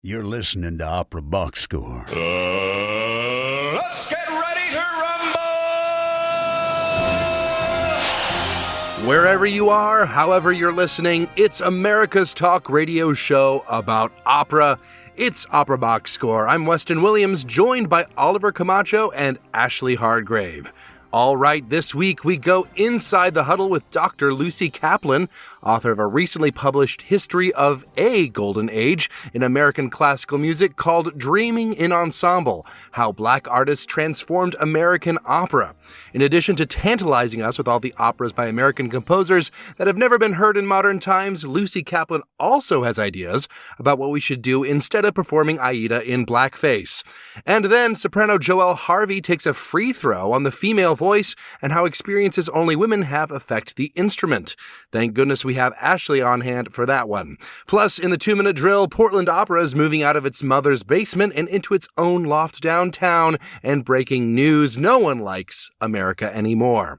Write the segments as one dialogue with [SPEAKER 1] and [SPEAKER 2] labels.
[SPEAKER 1] You're listening to Opera Box Score.
[SPEAKER 2] Let's get ready to rumble!
[SPEAKER 3] Wherever you are, however you're listening, it's America's talk radio show about opera. It's Opera Box Score. I'm Weston Williams, joined by Oliver Camacho and Ashlee Hardgrave. All right, this week we go inside the huddle with Dr. Lucy Caplan, author of a recently published history of a golden age in American classical music called Dreaming in Ensemble, How Black Artists Transformed American Opera. In addition to tantalizing us with all the operas by American composers that have never been heard in modern times, Lucy Caplan also has ideas about what we should do instead of performing Aida in blackface. And then soprano Joelle Harvey takes a free throw on the female voice and how experiences only women have affect the instrument. Thank goodness we have Ashlee on hand for that one. Plus, in the 2-minute drill, Portland Opera is moving out of its mother's basement and into its own loft downtown, and breaking news: no one likes America anymore.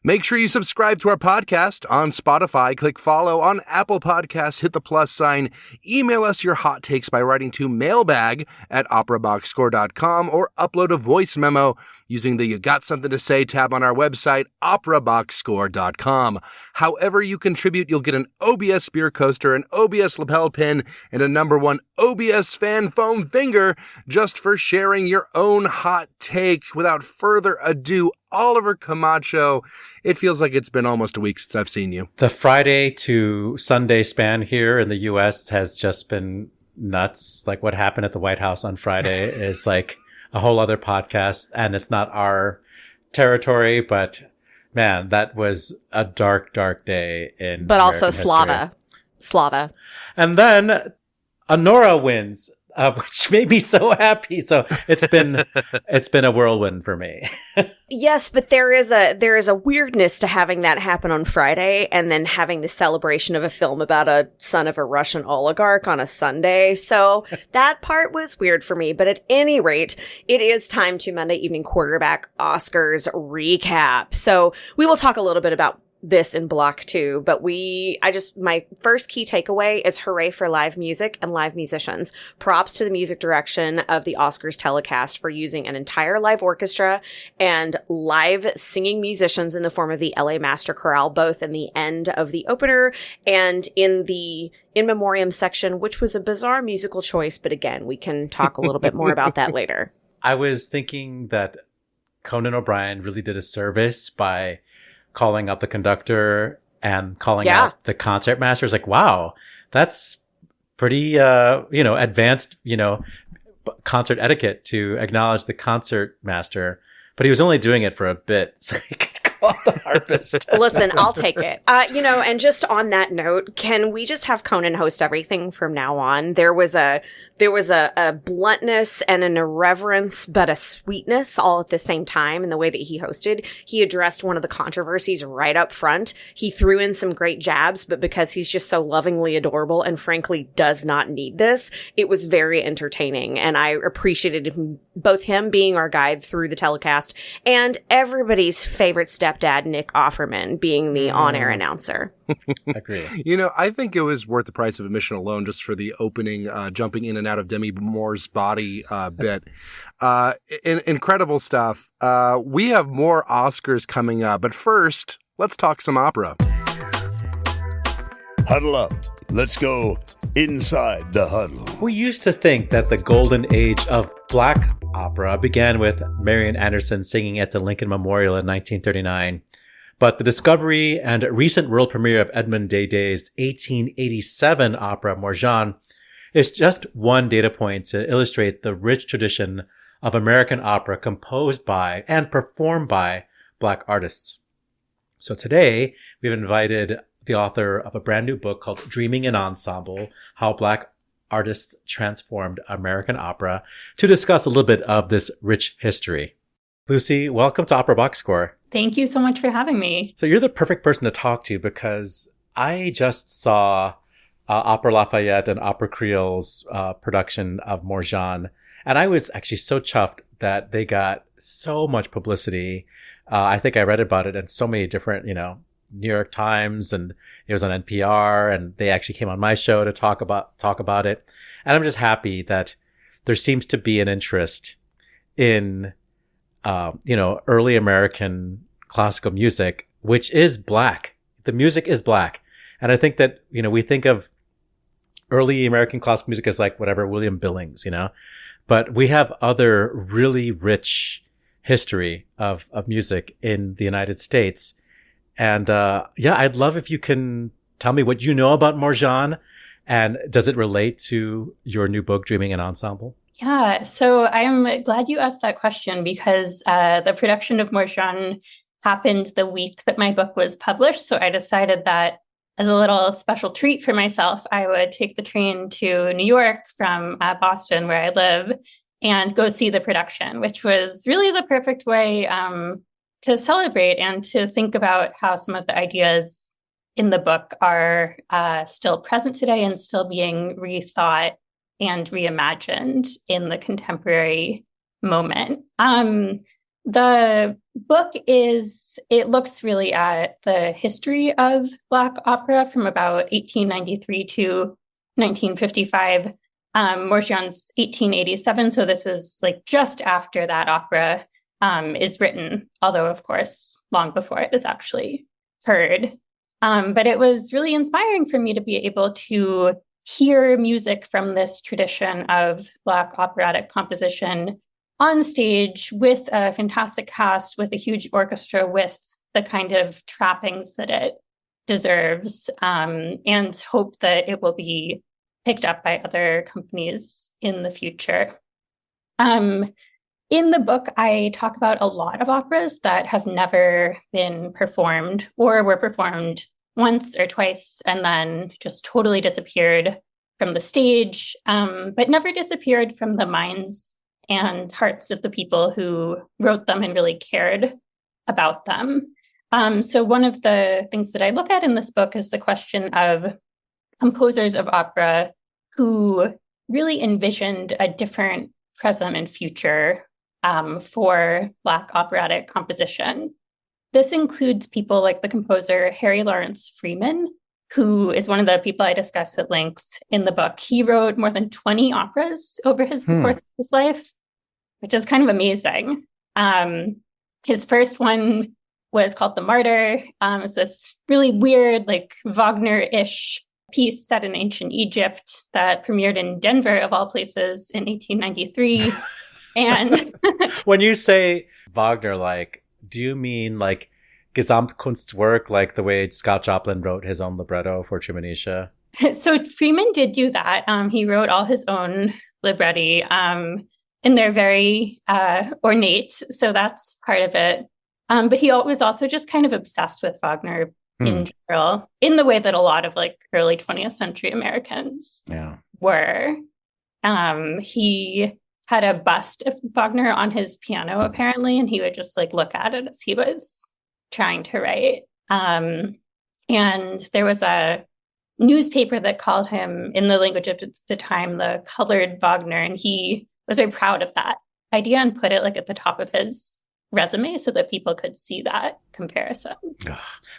[SPEAKER 3] Make sure you subscribe to our podcast on Spotify, click follow on Apple Podcasts, hit the plus sign, email us your hot takes by writing to mailbag@operaboxscore.com, or upload a voice memo using the You Got Something to Say tab on our website, operaboxscore.com. However you contribute, you'll get an OBS beer coaster, an OBS lapel pin, and a #1 OBS fan foam finger just for sharing your own hot take. Without further ado, Oliver Camacho, it feels like it's been almost a week since I've seen you.
[SPEAKER 4] The Friday to Sunday span here in the U.S. has just been nuts. Like, what happened at the White House on Friday is like a whole other podcast, and it's not our territory, but man, that was a dark, dark day in
[SPEAKER 5] But
[SPEAKER 4] American
[SPEAKER 5] also
[SPEAKER 4] history.
[SPEAKER 5] Slava.
[SPEAKER 4] And then Honora wins, which made me so happy. So it's been a whirlwind for me.
[SPEAKER 5] Yes, but there is a weirdness to having that happen on Friday and then having the celebration of a film about a son of a Russian oligarch on a Sunday. So that part was weird for me. But at any rate, it is time to Monday Evening Quarterback Oscars recap. So we will talk a little bit about this in block 2, but my first key takeaway is hooray for live music and live musicians. Props to the music direction of the Oscars telecast for using an entire live orchestra and live singing musicians in the form of the LA Master Chorale, both in the end of the opener and in the in memoriam section, which was a bizarre musical choice, but again, we can talk a little bit more about that later.
[SPEAKER 4] I was thinking that Conan O'Brien really did a service by calling out the conductor and calling out the concert master. It's like, wow, that's pretty, advanced, concert etiquette to acknowledge the concert master. But he was only doing it for a bit, so he could call out the harpist.
[SPEAKER 5] Listen, I'll take it. And just on that note, can we just have Conan host everything from now on? There was a bluntness and an irreverence, but a sweetness all at the same time in the way that he hosted. He addressed one of the controversies right up front. He threw in some great jabs, but because he's just so lovingly adorable and frankly does not need this, it was very entertaining. And I appreciated both him being our guide through the telecast and everybody's favorite stepdad, Nick Offerman, being the on-air announcer.
[SPEAKER 4] Agree.
[SPEAKER 3] I think it was worth the price of admission alone just for the opening, jumping in and out of Demi Moore's body bit. Incredible stuff. We have more Oscars coming up, but first, let's talk some opera.
[SPEAKER 1] Huddle up. Let's go inside the huddle.
[SPEAKER 4] We used to think that the golden age of black opera began with Marian Anderson singing at the Lincoln Memorial in 1939. But the discovery and recent world premiere of Edmond Deday's 1887 opera Morjan is just one data point to illustrate the rich tradition of American opera composed by and performed by black artists. So today, we've invited the author of a brand new book called Dreaming in Ensemble, How Black Artists Transformed American Opera, to discuss a little bit of this rich history. Lucy, welcome to Opera Box Score.
[SPEAKER 6] Thank you so much for having me.
[SPEAKER 4] So you're the perfect person to talk to because I just saw Opera Lafayette and Opera Creole's production of Morjan, and I was actually so chuffed that they got so much publicity. I think I read about it in so many different, New York Times, and it was on NPR, and they actually came on my show to talk about it. And I'm just happy that there seems to be an interest in, early American classical music, which is Black. The music is Black. And I think that, we think of early American classical music as like whatever, William Billings, but we have other really rich history of music in the United States. And, I'd love if you can tell me what you know about Morjan, and does it relate to your new book, Dreaming in Ensemble?
[SPEAKER 6] Yeah, so I'm glad you asked that question because the production of Morjan happened the week that my book was published. So I decided that as a little special treat for myself, I would take the train to New York from Boston, where I live, and go see the production, which was really the perfect way to celebrate and to think about how some of the ideas in the book are still present today and still being rethought and reimagined in the contemporary moment. The book it looks really at the history of Black opera from about 1893 to 1955. Morjan's 1887, so this is like just after that opera is written, although of course long before it is actually heard. But it was really inspiring for me to be able to hear music from this tradition of Black operatic composition on stage with a fantastic cast, with a huge orchestra, with the kind of trappings that it deserves, and hope that it will be picked up by other companies in the future. In the book, I talk about a lot of operas that have never been performed or were performed once or twice and then just totally disappeared from the stage, but never disappeared from the minds and hearts of the people who wrote them and really cared about them. So one of the things that I look at in this book is the question of composers of opera who really envisioned a different present and future for Black operatic composition. This includes people like the composer Harry Lawrence Freeman, who is one of the people I discuss at length in the book. He wrote more than 20 operas over the course of his life, which is kind of amazing. His first one was called The Martyr. It's this really weird, like Wagner-ish piece set in ancient Egypt that premiered in Denver, of all places, in 1893. And
[SPEAKER 4] when you say Wagner-like, do you mean like Gesamtkunstwerk, like the way Scott Joplin wrote his own libretto for Treemonisha?
[SPEAKER 6] So Freeman did do that. He wrote all his own libretti, and they're very ornate. So that's part of it. But he was also just kind of obsessed with Wagner in general, in the way that a lot of like early 20th century Americans were. He had a bust of Wagner on his piano, apparently, and he would just like look at it as he was trying to write. And there was a newspaper that called him, in the language of the time, the colored Wagner, and he was very proud of that idea and put it like at the top of his resume so that people could see that comparison.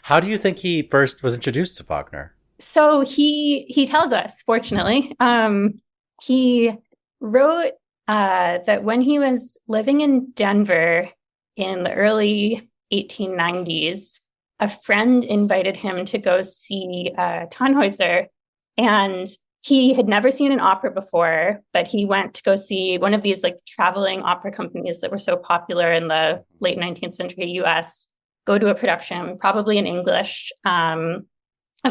[SPEAKER 4] How do you think he first was introduced to Wagner?
[SPEAKER 6] So he tells us, fortunately, he wrote that when he was living in Denver in the early 1890s, a friend invited him to go see Tannhäuser, and he had never seen an opera before, but he went to go see one of these like traveling opera companies that were so popular in the late 19th century US, go to a production, probably in English, of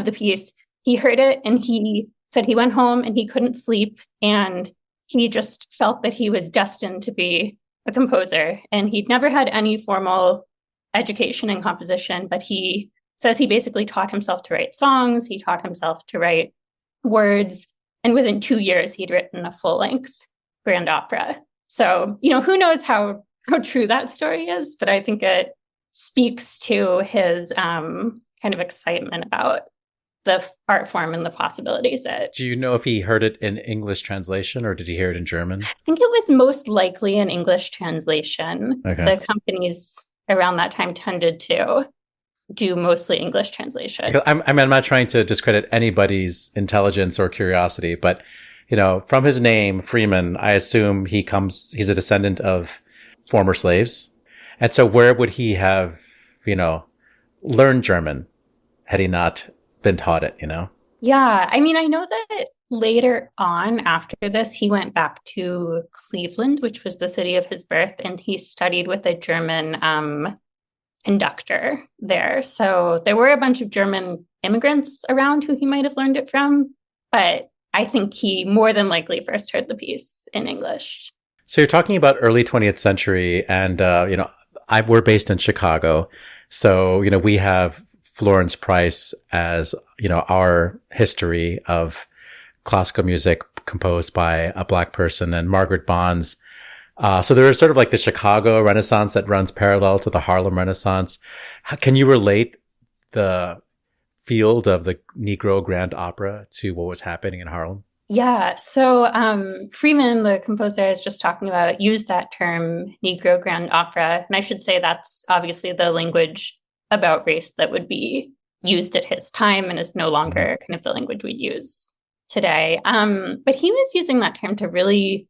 [SPEAKER 6] the piece. He heard it and he said he went home and he couldn't sleep, and he just felt that he was destined to be a composer. And he'd never had any formal education in composition, but he says he basically taught himself to write songs. He taught himself to write words. And within 2 years, he'd written a full-length grand opera. So, who knows how true that story is, but I think it speaks to his kind of excitement about the art form and the possibilities.
[SPEAKER 4] Do you know if he heard it in English translation or did he hear it in German?
[SPEAKER 6] I think it was most likely an English translation.
[SPEAKER 4] Okay.
[SPEAKER 6] The companies around that time tended to do mostly English translation.
[SPEAKER 4] I'm not trying to discredit anybody's intelligence or curiosity, but from his name, Freeman, I assume he's a descendant of former slaves. And so where would he have, learned German had he not been taught it,
[SPEAKER 6] Yeah, I mean, I know that later on after this, he went back to Cleveland, which was the city of his birth, and he studied with a German conductor there. So there were a bunch of German immigrants around who he might have learned it from, but I think he more than likely first heard the piece in English.
[SPEAKER 4] So you're talking about early 20th century, and we're based in Chicago, so we have Florence Price as our history of classical music composed by a Black person, and Margaret Bonds. So there is sort of like the Chicago Renaissance that runs parallel to the Harlem Renaissance. Can you relate the field of the Negro Grand Opera to what was happening in Harlem?
[SPEAKER 6] Yeah, so Freeman, the composer I was just talking about, used that term Negro Grand Opera. And I should say that's obviously the language about race that would be used at his time and is no longer kind of the language we'd use today. But he was using that term to really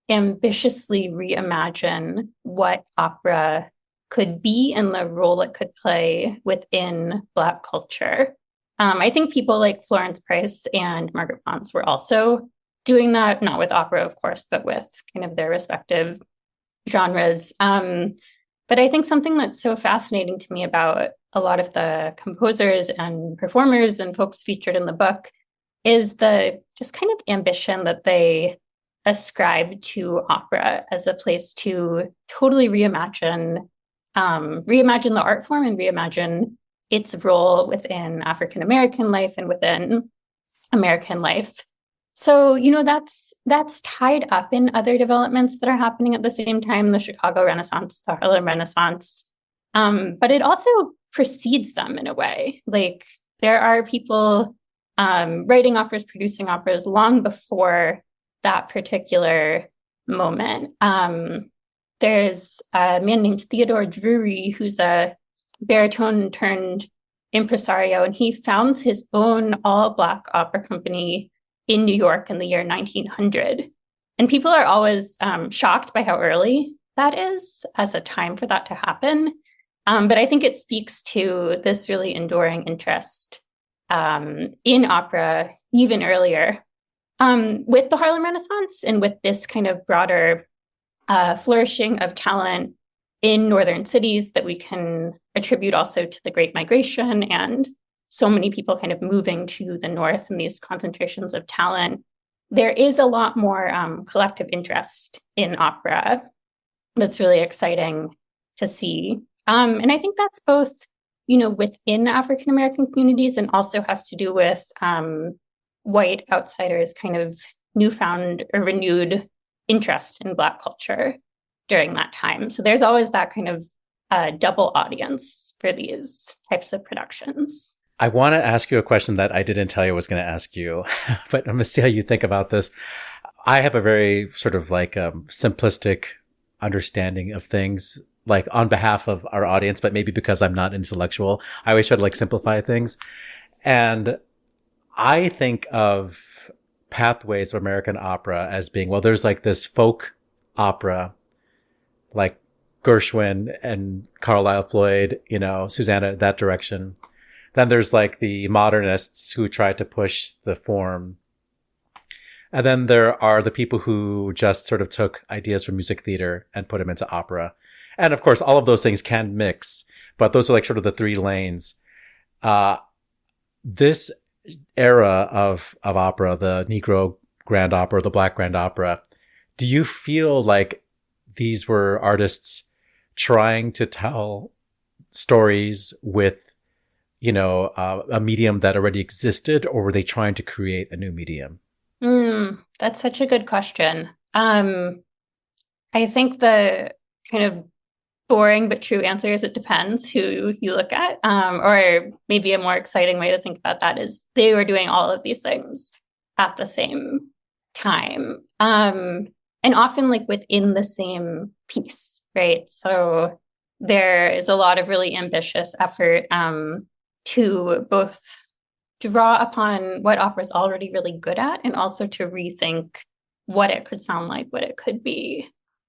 [SPEAKER 6] ambitiously reimagine what opera could be and the role it could play within Black culture. I think people like Florence Price and Margaret Bonds were also doing that, not with opera, of course, but with kind of their respective genres. But I think something that's so fascinating to me about a lot of the composers and performers and folks featured in the book is the just kind of ambition that they ascribe to opera as a place to totally reimagine the art form and reimagine its role within African-American life and within American life. So, that's tied up in other developments that are happening at the same time, the Chicago Renaissance, the Harlem Renaissance. But it also precedes them in a way. Like there are people writing operas, producing operas long before that particular moment. There's a man named Theodore Drury, who's a baritone turned impresario, and he founds his own all-Black opera company in New York in the year 1900. And people are always shocked by how early that is as a time for that to happen. But I think it speaks to this really enduring interest in opera even earlier. With the Harlem Renaissance and with this kind of broader flourishing of talent in northern cities that we can attribute also to the Great Migration and so many people kind of moving to the north and these concentrations of talent, there is a lot more collective interest in opera that's really exciting to see. And I think that's both, within African-American communities and also has to do with white outsiders' kind of newfound or renewed interest in Black culture during that time. So there's always that kind of double audience for these types of productions.
[SPEAKER 4] I want to ask you a question that I didn't tell you I was going to ask you, but I'm going to see how you think about this. I have a very sort of like simplistic understanding of things, like on behalf of our audience, but maybe because I'm not intellectual, I always try to like simplify things. And I think of pathways of American opera as being, well, there's like this folk opera, like Gershwin and Carlisle Floyd, Susanna, that direction. Then there's like the modernists who try to push the form. And then there are the people who just sort of took ideas from music theater and put them into opera. And of course, all of those things can mix, but those are like sort of the three lanes. This era of opera, the Negro Grand Opera, the Black Grand Opera, do you feel like these were artists trying to tell stories with, a medium that already existed, or were they trying to create a new medium?
[SPEAKER 6] That's such a good question. I think the kind of boring but true answer is it depends who you look at. Or maybe a more exciting way to think about that is they were doing all of these things at the same time. And often like within the same piece, right? So there is a lot of really ambitious effort to both draw upon what opera is already really good at, and also to rethink what it could sound like, what it could be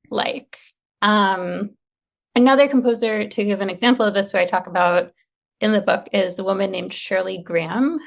[SPEAKER 6] like. Another composer, to give an example of this, who I talk about in the book, is a woman named Shirley Graham.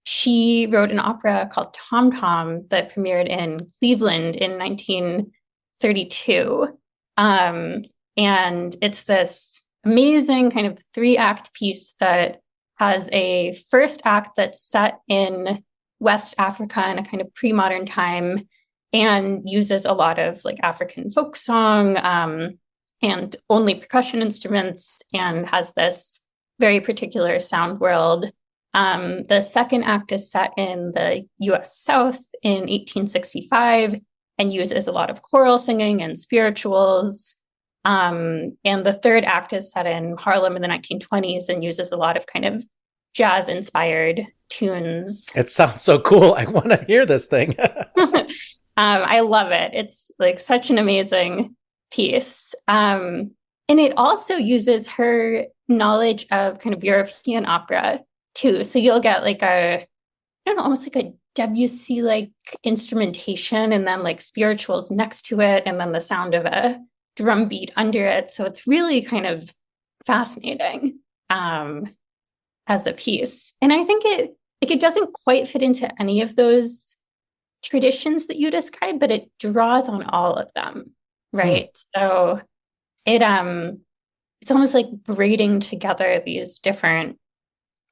[SPEAKER 6] She wrote an opera called Tom Tom that premiered in Cleveland in 1932. And it's this amazing kind of 3-act piece that has a first act that's set in West Africa in a kind of pre-modern time and uses a lot of like African folk song and only percussion instruments, and has this very particular sound world. The second act is set in the US South in 1865 and uses a lot of choral singing and spirituals. And the third act is set in Harlem in the 1920s and uses a lot of kind of jazz-inspired tunes.
[SPEAKER 4] It sounds so cool. I want to hear this thing.
[SPEAKER 6] I love it. It's like such an amazing piece. And it also uses her knowledge of kind of European opera too. So you'll get like almost like a Debussy-like instrumentation, and then like spirituals next to it, and then the sound of a drum beat under it. So it's really kind of fascinating as a piece. And I think it doesn't quite fit into any of those traditions that you described, but it draws on all of them, right? So it's almost like braiding together these different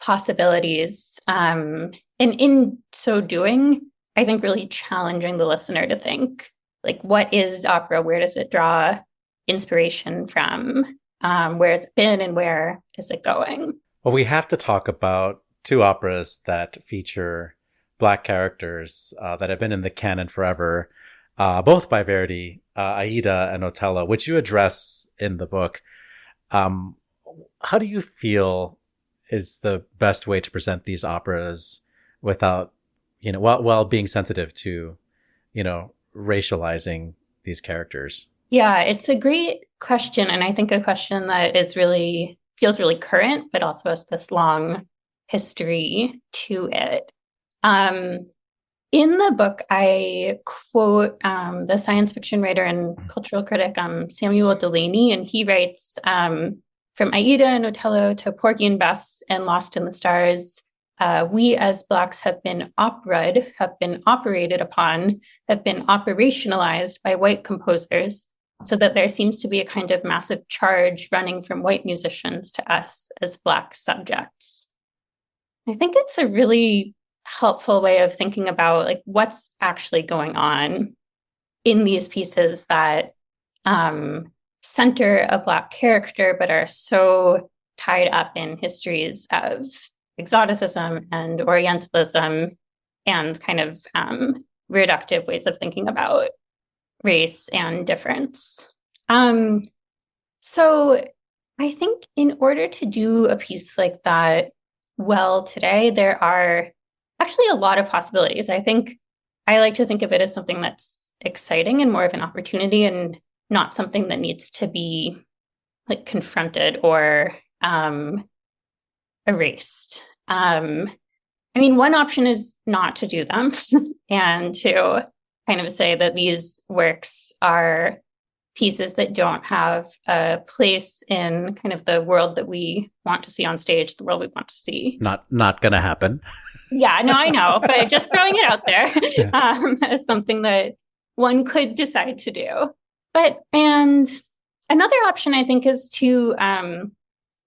[SPEAKER 6] possibilities. And in so doing, I think really challenging the listener to think, like, what is opera? Where does it draw inspiration from? Where has it been and where is it going?
[SPEAKER 4] Well, we have to talk about 2 operas that feature Black characters that have been in the canon forever, both by Verdi, Aida and Otello, which you address in the book. How do you feel is the best way to present these operas without, while being sensitive to, racializing these characters?
[SPEAKER 6] Yeah, it's a great question. And I think a question that feels really current, but also has this long history to it. In the book, I quote the science fiction writer and cultural critic Samuel Delany, and he writes, from Aida and Otello to Porgy and Bess and Lost in the Stars, we as Blacks have been operated upon, have been operationalized by white composers, so that there seems to be a kind of massive charge running from white musicians to us as Black subjects. I think it's a really helpful way of thinking about like what's actually going on in these pieces that center a Black character, but are so tied up in histories of exoticism and Orientalism and kind of reductive ways of thinking about race and difference. So I think in order to do a piece like that well today, there are actually a lot of possibilities. I think I like to think of it as something that's exciting and more of an opportunity, and not something that needs to be like confronted or erased. One option is not to do them and to kind of say that these works are pieces that don't have a place in kind of the world that we want to see on stage, the world we want to see.
[SPEAKER 4] Not gonna happen.
[SPEAKER 6] Yeah, no, I know, but just throwing it out there as something that one could decide to do. And another option, I think, is to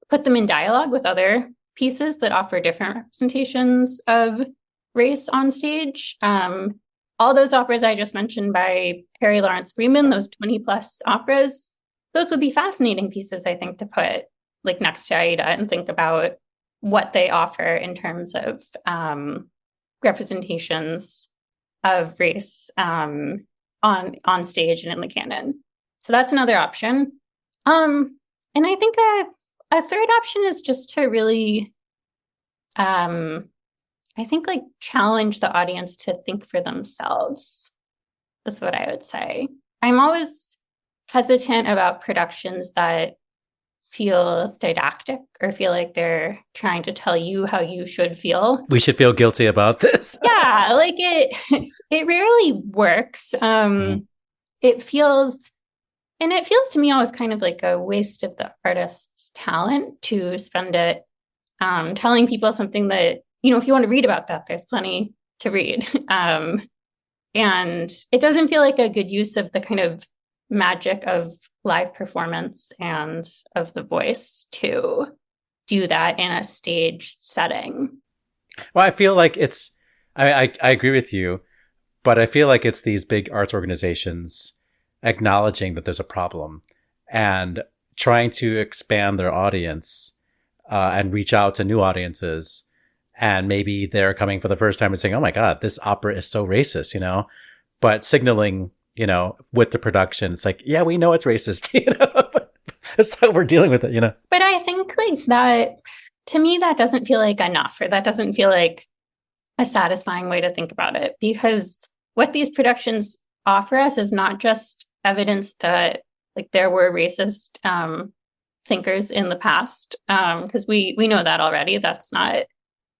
[SPEAKER 6] put them in dialogue with other pieces that offer different representations of race on stage. All those operas I just mentioned by Harry Lawrence Freeman, those 20 plus operas, those would be fascinating pieces, I think, to put like next to Aida and think about what they offer in terms of representations of race on stage and in the canon. So that's another option. And I think a third option is just to really, challenge the audience to think for themselves. That's what I would say. I'm always hesitant about productions that feel didactic or feel like they're trying to tell you how you should feel.
[SPEAKER 4] We should feel guilty about this.
[SPEAKER 6] Yeah, like it rarely works. It feels to me always kind of like a waste of the artist's talent to spend it telling people something that, if you want to read about that, there's plenty to read. And it doesn't feel like a good use of the kind of magic of live performance and of the voice to do that in a staged setting.
[SPEAKER 4] Well, I feel like I agree with you, but I feel like it's these big arts organizations acknowledging that there's a problem and trying to expand their audience and reach out to new audiences. And maybe they're coming for the first time and saying, oh my God, this opera is so racist, but signaling, with the production, it's like, yeah, we know it's racist, but that's how we're dealing with it,
[SPEAKER 6] But I think like that, to me, that doesn't feel like enough, or that doesn't feel like a satisfying way to think about it, because what these productions offer us is not just evidence that like there were racist thinkers in the past, because we know that already. That's not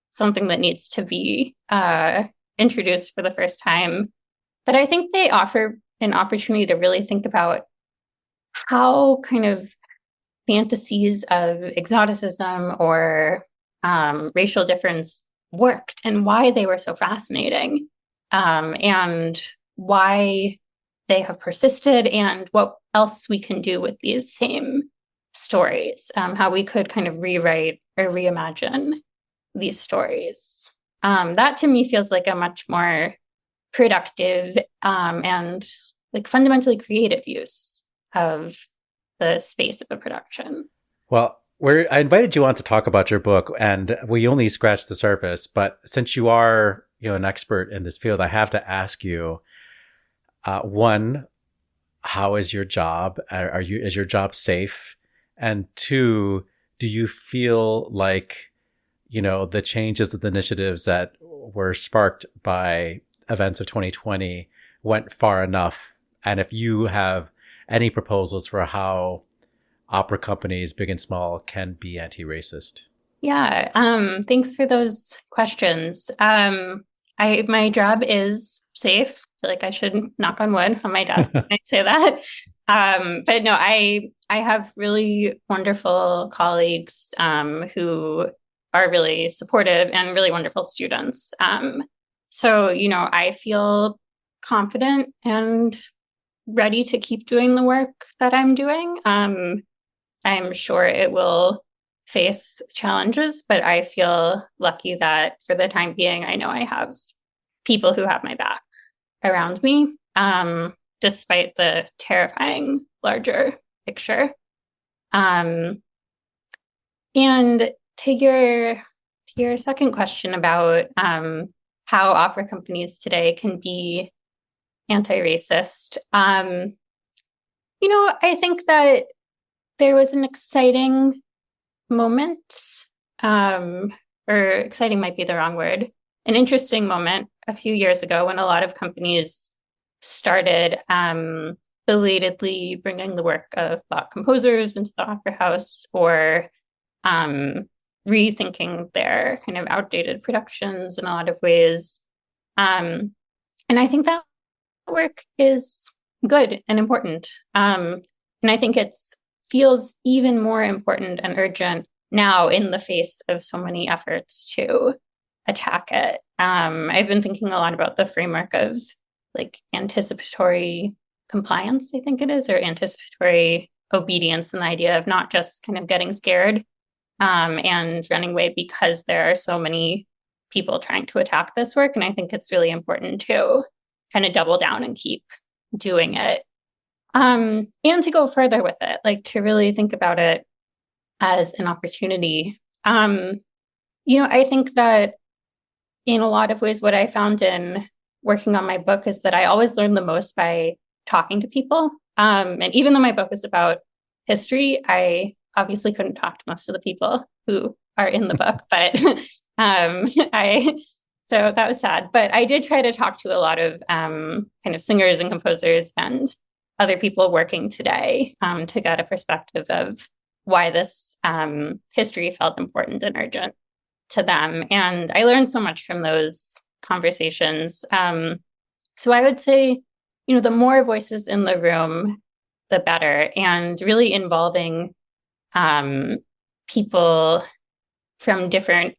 [SPEAKER 6] something that needs to be introduced for the first time. But I think they offer an opportunity to really think about how kind of fantasies of exoticism or racial difference worked and why they were so fascinating, and why they have persisted, and what else we can do with these same stories, how we could kind of rewrite or reimagine these stories. That to me feels like a much more productive and like fundamentally creative use of the space of a production.
[SPEAKER 4] Well, I invited you on to talk about your book, and we only scratched the surface. But since you are, an expert in this field, I have to ask you, one, how is your job? Is your job safe? And two, do you feel like, the changes, the initiatives that were sparked by events of 2020 went far enough? And if you have any proposals for how opera companies, big and small, can be anti-racist?
[SPEAKER 6] Yeah, thanks for those questions. My job is safe. I feel like I should knock on wood on my desk when I say that. But no, I have really wonderful colleagues who are really supportive and really wonderful students. So, I feel confident and ready to keep doing the work that I'm doing. I'm sure it will face challenges, but I feel lucky that for the time being, I know I have people who have my back around me, despite the terrifying larger picture. And to your second question about how opera companies today can be anti-racist, I think that there was an exciting moment, or exciting might be the wrong word, an interesting moment a few years ago when a lot of companies started belatedly bringing the work of Black composers into the opera house, or rethinking their kind of outdated productions in a lot of ways. And I think that work is good and important. And I think it feels even more important and urgent now in the face of so many efforts to attack it. I've been thinking a lot about the framework of like anticipatory compliance, I think it is, or anticipatory obedience, and the idea of not just kind of getting scared and running away because there are so many people trying to attack this work. And I think it's really important to kind of double down and keep doing it. And to go further with it, like to really think about it as an opportunity. I think that in a lot of ways, what I found in working on my book is that I always learn the most by talking to people. And even though my book is about history, I obviously couldn't talk to most of the people who are in the book, but so that was sad. But I did try to talk to a lot of kind of singers and composers and other people working today to get a perspective of why this history felt important and urgent to them. And I learned so much from those conversations. So I would say, the more voices in the room, the better, and really involving people from different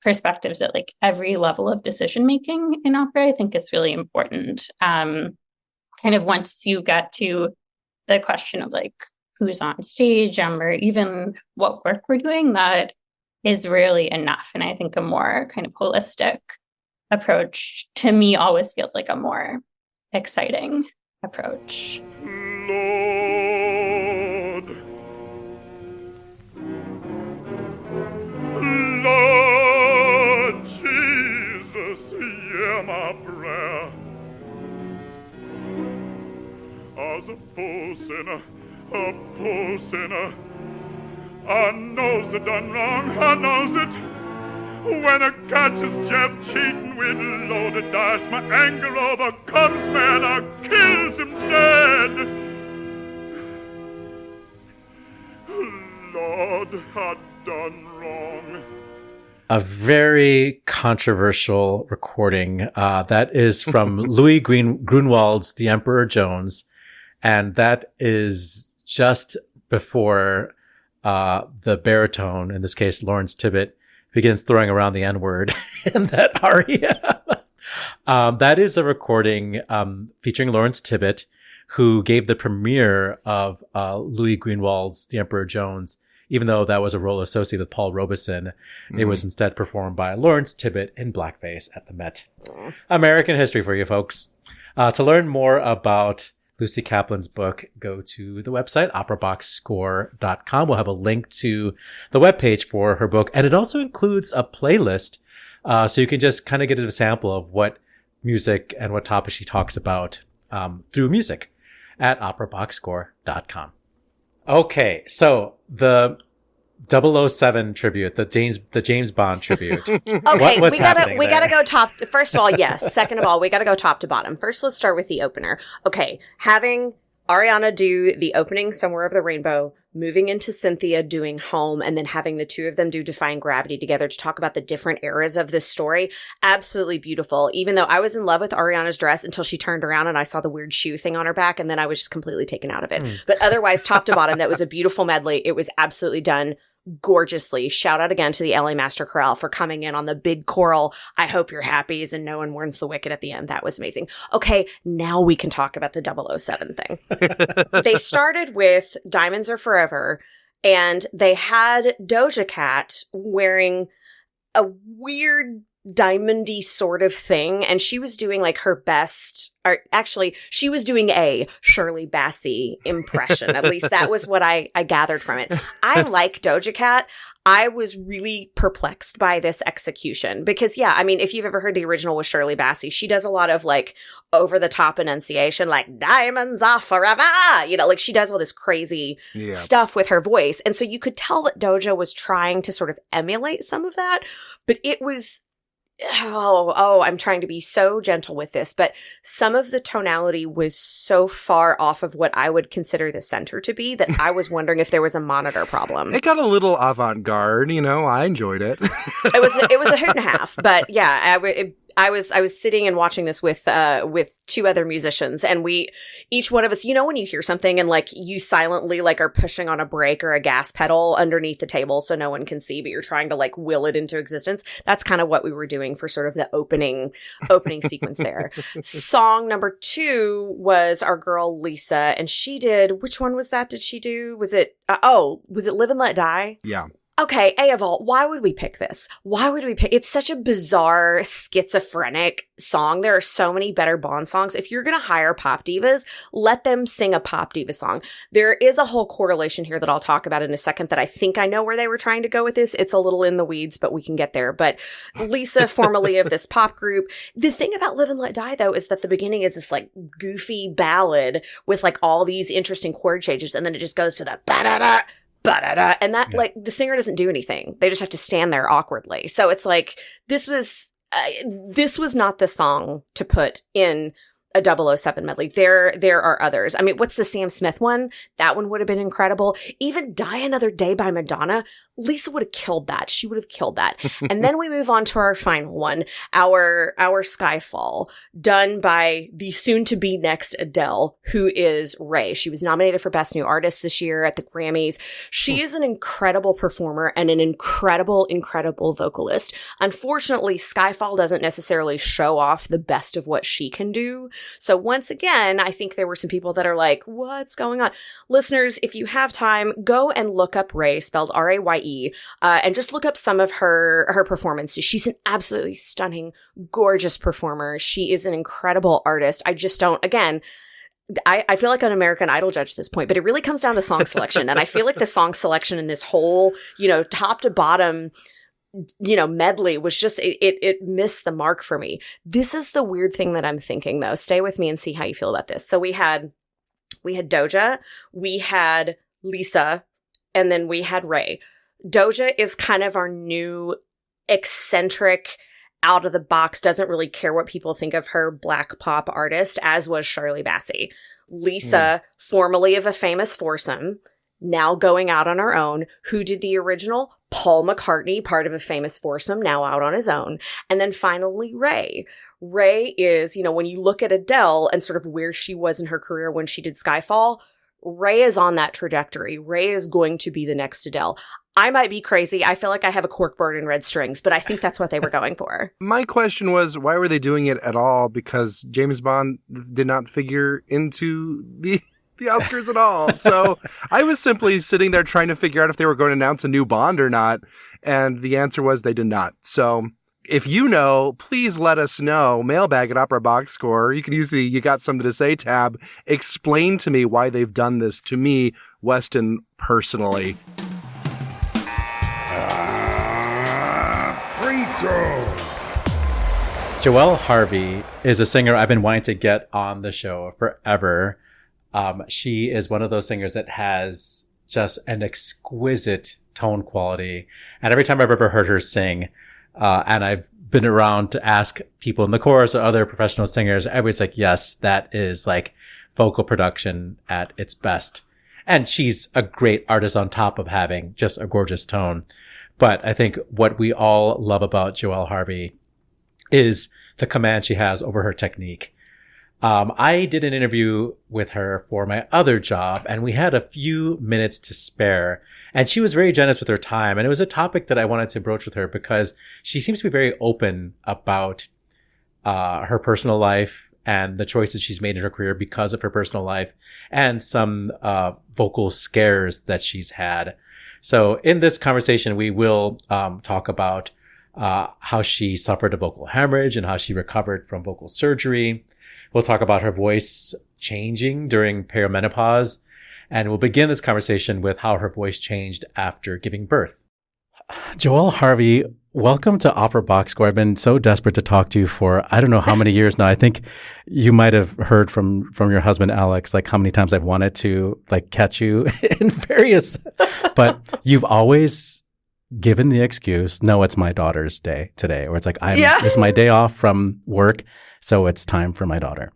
[SPEAKER 6] perspectives at like every level of decision making in opera, I think is really important. Kind of once you get to the question of like who's on stage, or even what work we're doing, that is really enough. And I think a more kind of holistic approach to me always feels like a more exciting approach.
[SPEAKER 2] Lord Jesus, hear my prayer. As a poor sinner, I knows it done wrong, I knows it. When I catches Jeff cheating with loaded dice, my anger overcomes me and I kills him dead. Lord, I done wrong.
[SPEAKER 4] A very controversial recording that is from Louis Grunwald's The Emperor Jones, and that is just before the baritone, in this case Lawrence Tibbett, begins throwing around the N-word in that aria. That is a recording featuring Lawrence Tibbett, who gave the premiere of Louis Grunwald's The Emperor Jones. Even though that was a role associated with Paul Robeson, it was instead performed by Lawrence Tibbett in blackface at the Met. American history for you folks. To learn more about Lucy Caplan's book, go to the website, operaboxscore.com. We'll have a link to the webpage for her book. And it also includes a playlist, so you can just kind of get a sample of what music and what topics she talks about through music at operaboxscore.com. Okay, so the 007 tribute, the James Bond tribute.
[SPEAKER 5] Okay, we gotta go top. First of all, yes. Second of all, we gotta go top to bottom. First, let's start with the opener. Okay, having Ariana do the opening Somewhere Over the Rainbow, moving into Cynthia doing Home, and then having the two of them do Defying Gravity together to talk about the different eras of this story. Absolutely beautiful. Even though I was in love with Ariana's dress until she turned around and I saw the weird shoe thing on her back, and then I was just completely taken out of it. But otherwise, top to bottom, that was a beautiful medley. It was absolutely done gorgeously. Shout out again to the LA Master Chorale for coming in on the big choral I Hope You're Happy and No One Warns the Wicked at the end. That was amazing. Okay, now we can talk about the 007 thing. They started with Diamonds Are Forever, and they had Doja Cat wearing a weird diamondy sort of thing, and she was doing like her best, or actually she was doing a Shirley Bassey impression. At least that was what I gathered from it. I like Doja Cat. I was really perplexed by this execution because, yeah, I mean, if you've ever heard the original with Shirley Bassey, she does a lot of like over the top enunciation, like diamonds are forever, like she does all this crazy stuff with her voice. And so you could tell that Doja was trying to sort of emulate some of that, but it was I'm trying to be so gentle with this, but some of the tonality was so far off of what I would consider the center to be that I was wondering if there was a monitor problem.
[SPEAKER 3] It got a little avant-garde, I enjoyed it.
[SPEAKER 5] It was a hoot and a half, but yeah, I was sitting and watching this with two other musicians, and each one of us, when you hear something and like you silently like are pushing on a brake or a gas pedal underneath the table so no one can see, but you're trying to like will it into existence. That's kind of what we were doing for sort of the opening sequence there. Song number 2 was our girl Lisa, and she did, which one was that? Did she do? Was it Live and Let Die?
[SPEAKER 3] Yeah.
[SPEAKER 5] Okay, Ayavol, why would we pick this? It's such a bizarre, schizophrenic song. There are so many better Bond songs. If you're going to hire pop divas, let them sing a pop diva song. There is a whole correlation here that I'll talk about in a second that I think I know where they were trying to go with this. It's a little in the weeds, but we can get there. But Lisa, formerly of this pop group, the thing about Live and Let Die, though, is that the beginning is this like goofy ballad with like all these interesting chord changes, and then it just goes to the ba-da-da, and that like the singer doesn't do anything. They just have to stand there awkwardly. So it's like this was not the song to put in a 007 medley. There are others. I mean, what's the Sam Smith one? That one would have been incredible. Even Die Another Day by Madonna. Lisa would have killed that. She would have killed that. And then we move on to our final one, our Skyfall, done by the soon-to-be next Adele, who is Ray. She was nominated for Best New Artist this year at the Grammys. She is an incredible performer and an incredible vocalist. Unfortunately, Skyfall doesn't necessarily show off the best of what she can do. So once again, I think there were some people that are like, what's going on? Listeners, if you have time, go and look up Ray, spelled R-A-Y-E, and just look up some of her performances. She's an absolutely stunning, gorgeous performer. She is an incredible artist. I just don't, again, I feel like an American Idol judge at this point, but it really comes down to song selection. And I feel like the song selection in this whole, top to bottom, medley was just, it missed the mark for me. This is the weird thing that I'm thinking, though. Stay with me and see how you feel about this. So we had Doja, we had Lisa, and then we had Ray. Doja is kind of our new eccentric, out of the box, doesn't really care what people think of her, Black pop artist, as was Shirley Bassey. Lisa, formerly of a famous foursome, now going out on her own. Who did the original? Paul McCartney, part of a famous foursome, now out on his own. And then finally, Ray. Ray is, when you look at Adele and sort of where she was in her career when she did Skyfall, Ray is on that trajectory. Ray is going to be the next Adele. I might be crazy. I feel like I have a corkboard and red strings, but I think that's what they were going for.
[SPEAKER 3] My question was, why were they doing it at all? Because James Bond did not figure into the Oscars at all. So I was simply sitting there trying to figure out if they were going to announce a new Bond or not. And the answer was they did not. So if you know, please let us know. Mailbag at Opera Box Score. You can use the You Got Something to Say tab. Explain to me why they've done this to me, Weston, personally.
[SPEAKER 1] Free throw.
[SPEAKER 4] Joelle Harvey is a singer I've been wanting to get on the show forever. She is one of those singers that has just an exquisite tone quality. And every time I've ever heard her sing, and I've been around to ask people in the chorus or other professional singers, everybody's like, yes, that is like vocal production at its best. And she's a great artist on top of having just a gorgeous tone. But I think what we all love about Joelle Harvey is the command she has over her technique. I did an interview with her for my other job, and we had a few minutes to spare. And she was very generous with her time. And it was a topic that I wanted to broach with her because she seems to be very open about her personal life and the choices she's made in her career because of her personal life and some vocal scares that she's had. So in this conversation, we will talk about how she suffered a vocal hemorrhage and how she recovered from vocal surgery. We'll talk about her voice changing during perimenopause. And we'll begin this conversation with how her voice changed after giving birth. Joelle Harvey, welcome to Opera Box Score. I've been so desperate to talk to you for I don't know how many years now. I think you might have heard from your husband, Alex, like how many times I've wanted to like catch you in various, but you've always given the excuse, no, it's my daughter's day today. Or it's like, it's my day off from work, so it's time for my daughter.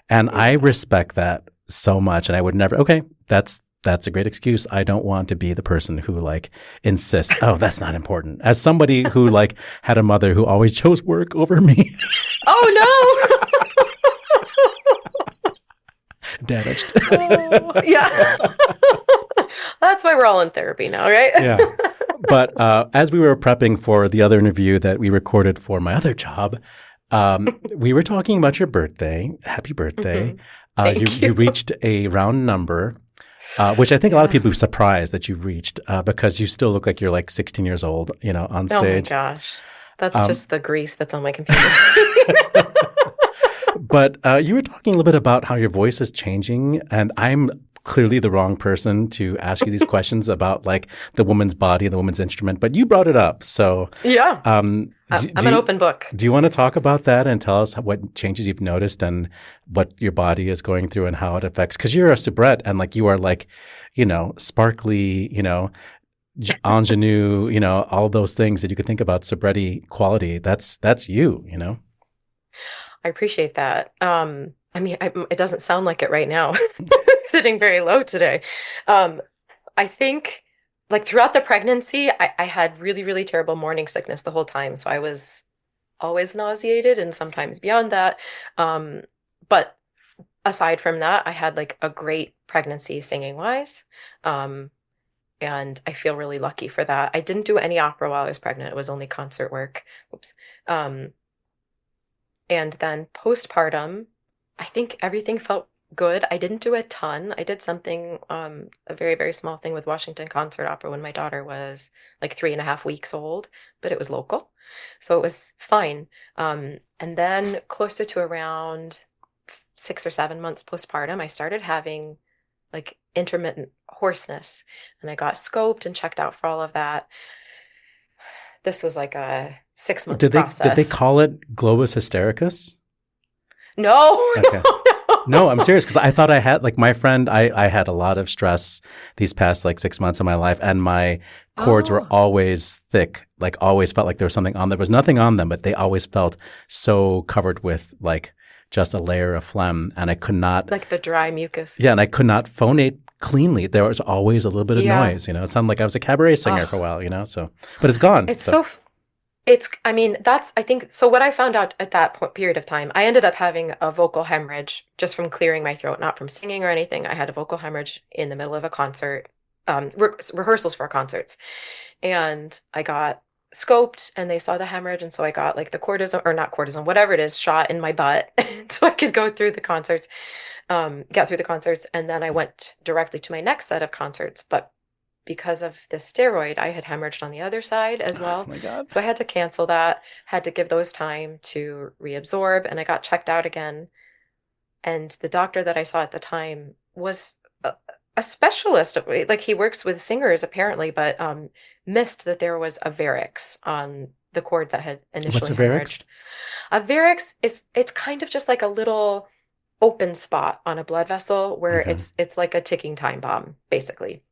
[SPEAKER 4] And I respect that so much. And I would never, okay, that's a great excuse. I don't want to be the person who like insists, oh, that's not important. As somebody who like had a mother who always chose work over me.
[SPEAKER 5] Oh, no.
[SPEAKER 4] Damaged.
[SPEAKER 7] Yeah. That's why we're all in therapy now, right?
[SPEAKER 4] Yeah. But as we were prepping for the other interview that we recorded for my other job, we were talking about your birthday. Happy birthday. You reached a round number, which I think a lot of people are surprised that you've reached because you still look like you're like 16 years old, on stage.
[SPEAKER 7] Oh my gosh. That's just the grease that's on my computer.
[SPEAKER 4] But you were talking a little bit about how your voice is changing, and I'm clearly the wrong person to ask you these questions about like the woman's body and the woman's instrument, but you brought it up. So
[SPEAKER 7] yeah, I'm an open book.
[SPEAKER 4] Do you want to talk about that and tell us what changes you've noticed and what your body is going through and how it affects? Because you're a soubrette and like you are like, sparkly, ingenue, all those things that you could think about soubrette quality. That's you,
[SPEAKER 7] I appreciate that. I mean, it doesn't sound like it right now. Sitting very low today. I think like throughout the pregnancy, I had really, really terrible morning sickness the whole time. So I was always nauseated and sometimes beyond that. But aside from that, I had like a great pregnancy singing wise. And I feel really lucky for that. I didn't do any opera while I was pregnant. It was only concert work. Oops. And then postpartum, I think everything felt good. I didn't do a ton. I did something, a very, very small thing with Washington Concert Opera when my daughter was like 3.5 weeks old, but it was local. So it was fine. And then closer to around 6 or 7 months postpartum, I started having like intermittent hoarseness, and I got scoped and checked out for all of that. This was like a 6-month process.
[SPEAKER 4] Did they call it globus hystericus?
[SPEAKER 7] No,
[SPEAKER 4] Okay.
[SPEAKER 7] no.
[SPEAKER 4] No, I'm serious, because I thought I had, like, my friend, I had a lot of stress these past like 6 months of my life, and my cords were always thick, like always felt like there was something on them. There was nothing on them, but they always felt so covered with like just a layer of phlegm, and I could not,
[SPEAKER 7] Like the dry mucus.
[SPEAKER 4] yeah, and I could not phonate cleanly. There was always a little bit of noise, you know. It sounded like I was a cabaret singer for a while, you know. So, but it's gone.
[SPEAKER 7] I mean, I think, so what I found out at that period of time, I ended up having a vocal hemorrhage just from clearing my throat, not from singing or anything. I had a vocal hemorrhage in the middle of a concert, rehearsals for concerts. And I got scoped and they saw the hemorrhage. And so I got like the cortisone, or not cortisone, whatever it is, shot in my butt so I could go through the concerts, get through the concerts. And then I went directly to my next set of concerts. But because of the steroid, I had hemorrhaged on the other side as well.
[SPEAKER 4] Oh my God.
[SPEAKER 7] So I had to cancel that, had to give those time to reabsorb, and I got checked out again. And the doctor that I saw at the time was a specialist. Like, he works with singers apparently, but missed that there was a varix on the cord that had initially
[SPEAKER 4] What's a varix?
[SPEAKER 7] hemorrhaged. A varix it's kind of just like a little open spot on a blood vessel where it's like a ticking time bomb, basically.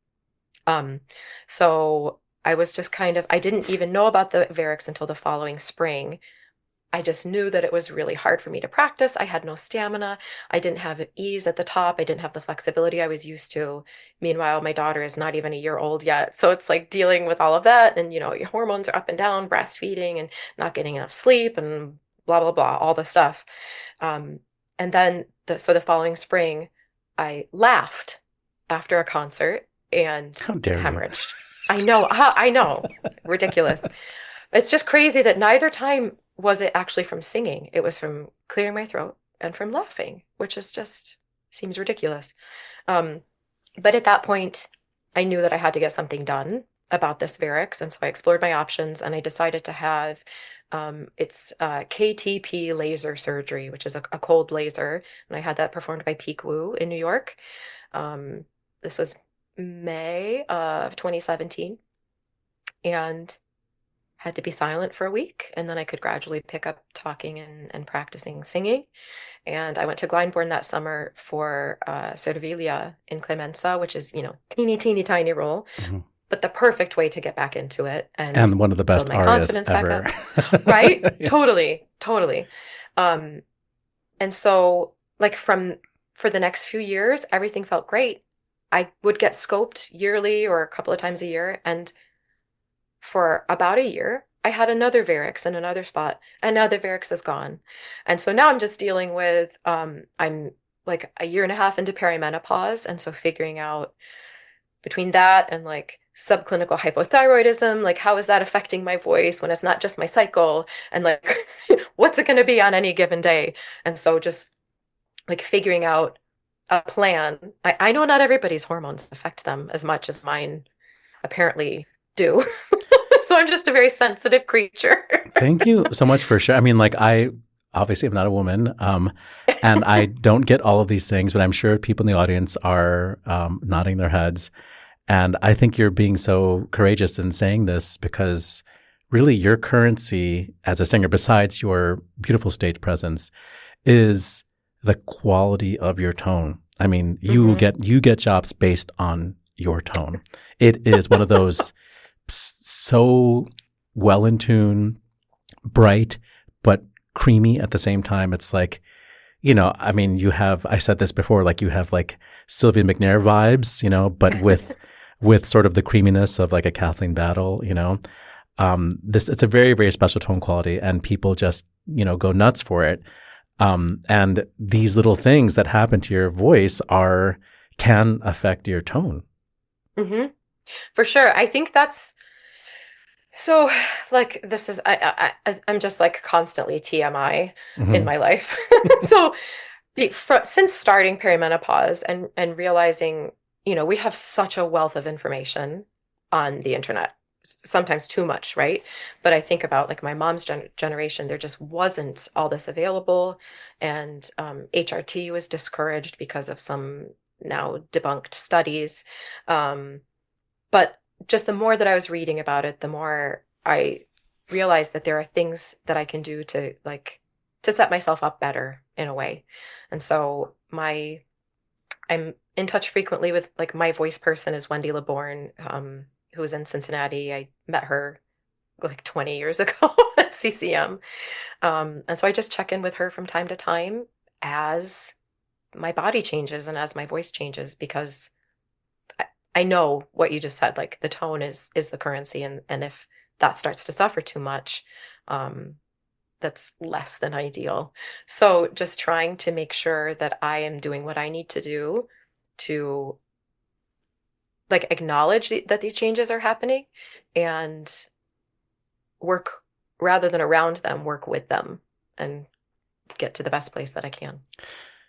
[SPEAKER 7] So I was just I didn't even know about the varix until the following spring. I just knew that it was really hard for me to practice. I had no stamina. I didn't have ease at the top. I didn't have the flexibility I was used to. Meanwhile, my daughter is not even a year old yet. So it's like dealing with all of that. And, you know, your hormones are up and down, breastfeeding and not getting enough sleep and blah, blah, blah, all the stuff. And then the following spring, I laughed after a concert and
[SPEAKER 4] How dare
[SPEAKER 7] hemorrhaged. I know. Ridiculous. It's just crazy that neither time was it actually from singing. It was from clearing my throat and from laughing, which is just seems ridiculous. But at that point, I knew that I had to get something done about this varix. And so I explored my options, and I decided to have KTP laser surgery, which is a cold laser. And I had that performed by Peak Woo in New York. This was May of 2017, and had to be silent for a week, and then I could gradually pick up talking and practicing singing. And I went to Glyndebourne that summer for Servilia in Clemenza, which is, you know, teeny tiny role, but the perfect way to get back into it and
[SPEAKER 4] one of the best arias ever.
[SPEAKER 7] Back up. Right? Yeah. Totally. And so like for the next few years, everything felt great. I would get scoped yearly or a couple of times a year. And for about a year, I had another varix in another spot, and now the varix is gone. And so now I'm just dealing with, I'm like a year and a half into perimenopause. And so figuring out between that and like subclinical hypothyroidism, like how is that affecting my voice when it's not just my cycle, and like what's it going to be on any given day? And so just like figuring out a plan. I know not everybody's hormones affect them as much as mine apparently do. So I'm just a very sensitive creature.
[SPEAKER 4] Thank you so much for sharing. I mean, like, I obviously am not a woman, and I don't get all of these things, but I'm sure people in the audience are nodding their heads. And I think you're being so courageous in saying this, because really your currency as a singer, besides your beautiful stage presence, is the quality of your tone. I mean, you get jobs based on your tone. It is one of those so well in tune, bright, but creamy at the same time. It's like I mean, I said this before, like you have like Sylvia McNair vibes, but with sort of the creaminess of like a Kathleen Battle, it's a very, very special tone quality, and people just, go nuts for it. And these little things that happen to your voice can affect your tone.
[SPEAKER 7] Mm-hmm. For sure. I think that's so, like, this is, I'm just like constantly TMI in my life. So since starting perimenopause and realizing, we have such a wealth of information on the internet, sometimes too much, right? But I think about like my mom's generation, there just wasn't all this available. And HRT was discouraged because of some now debunked studies. But just the more that I was reading about it, the more I realized that there are things that I can do to set myself up better in a way. And so I'm in touch frequently with like my voice person is Wendy LeBourne, who was in Cincinnati. I met her like 20 years ago at CCM. And so I just check in with her from time to time as my body changes and as my voice changes, because I know what you just said, like the tone is the currency. And if that starts to suffer too much, that's less than ideal. So just trying to make sure that I am doing what I need to do to like acknowledge that these changes are happening and work rather than around them, work with them and get to the best place that I can.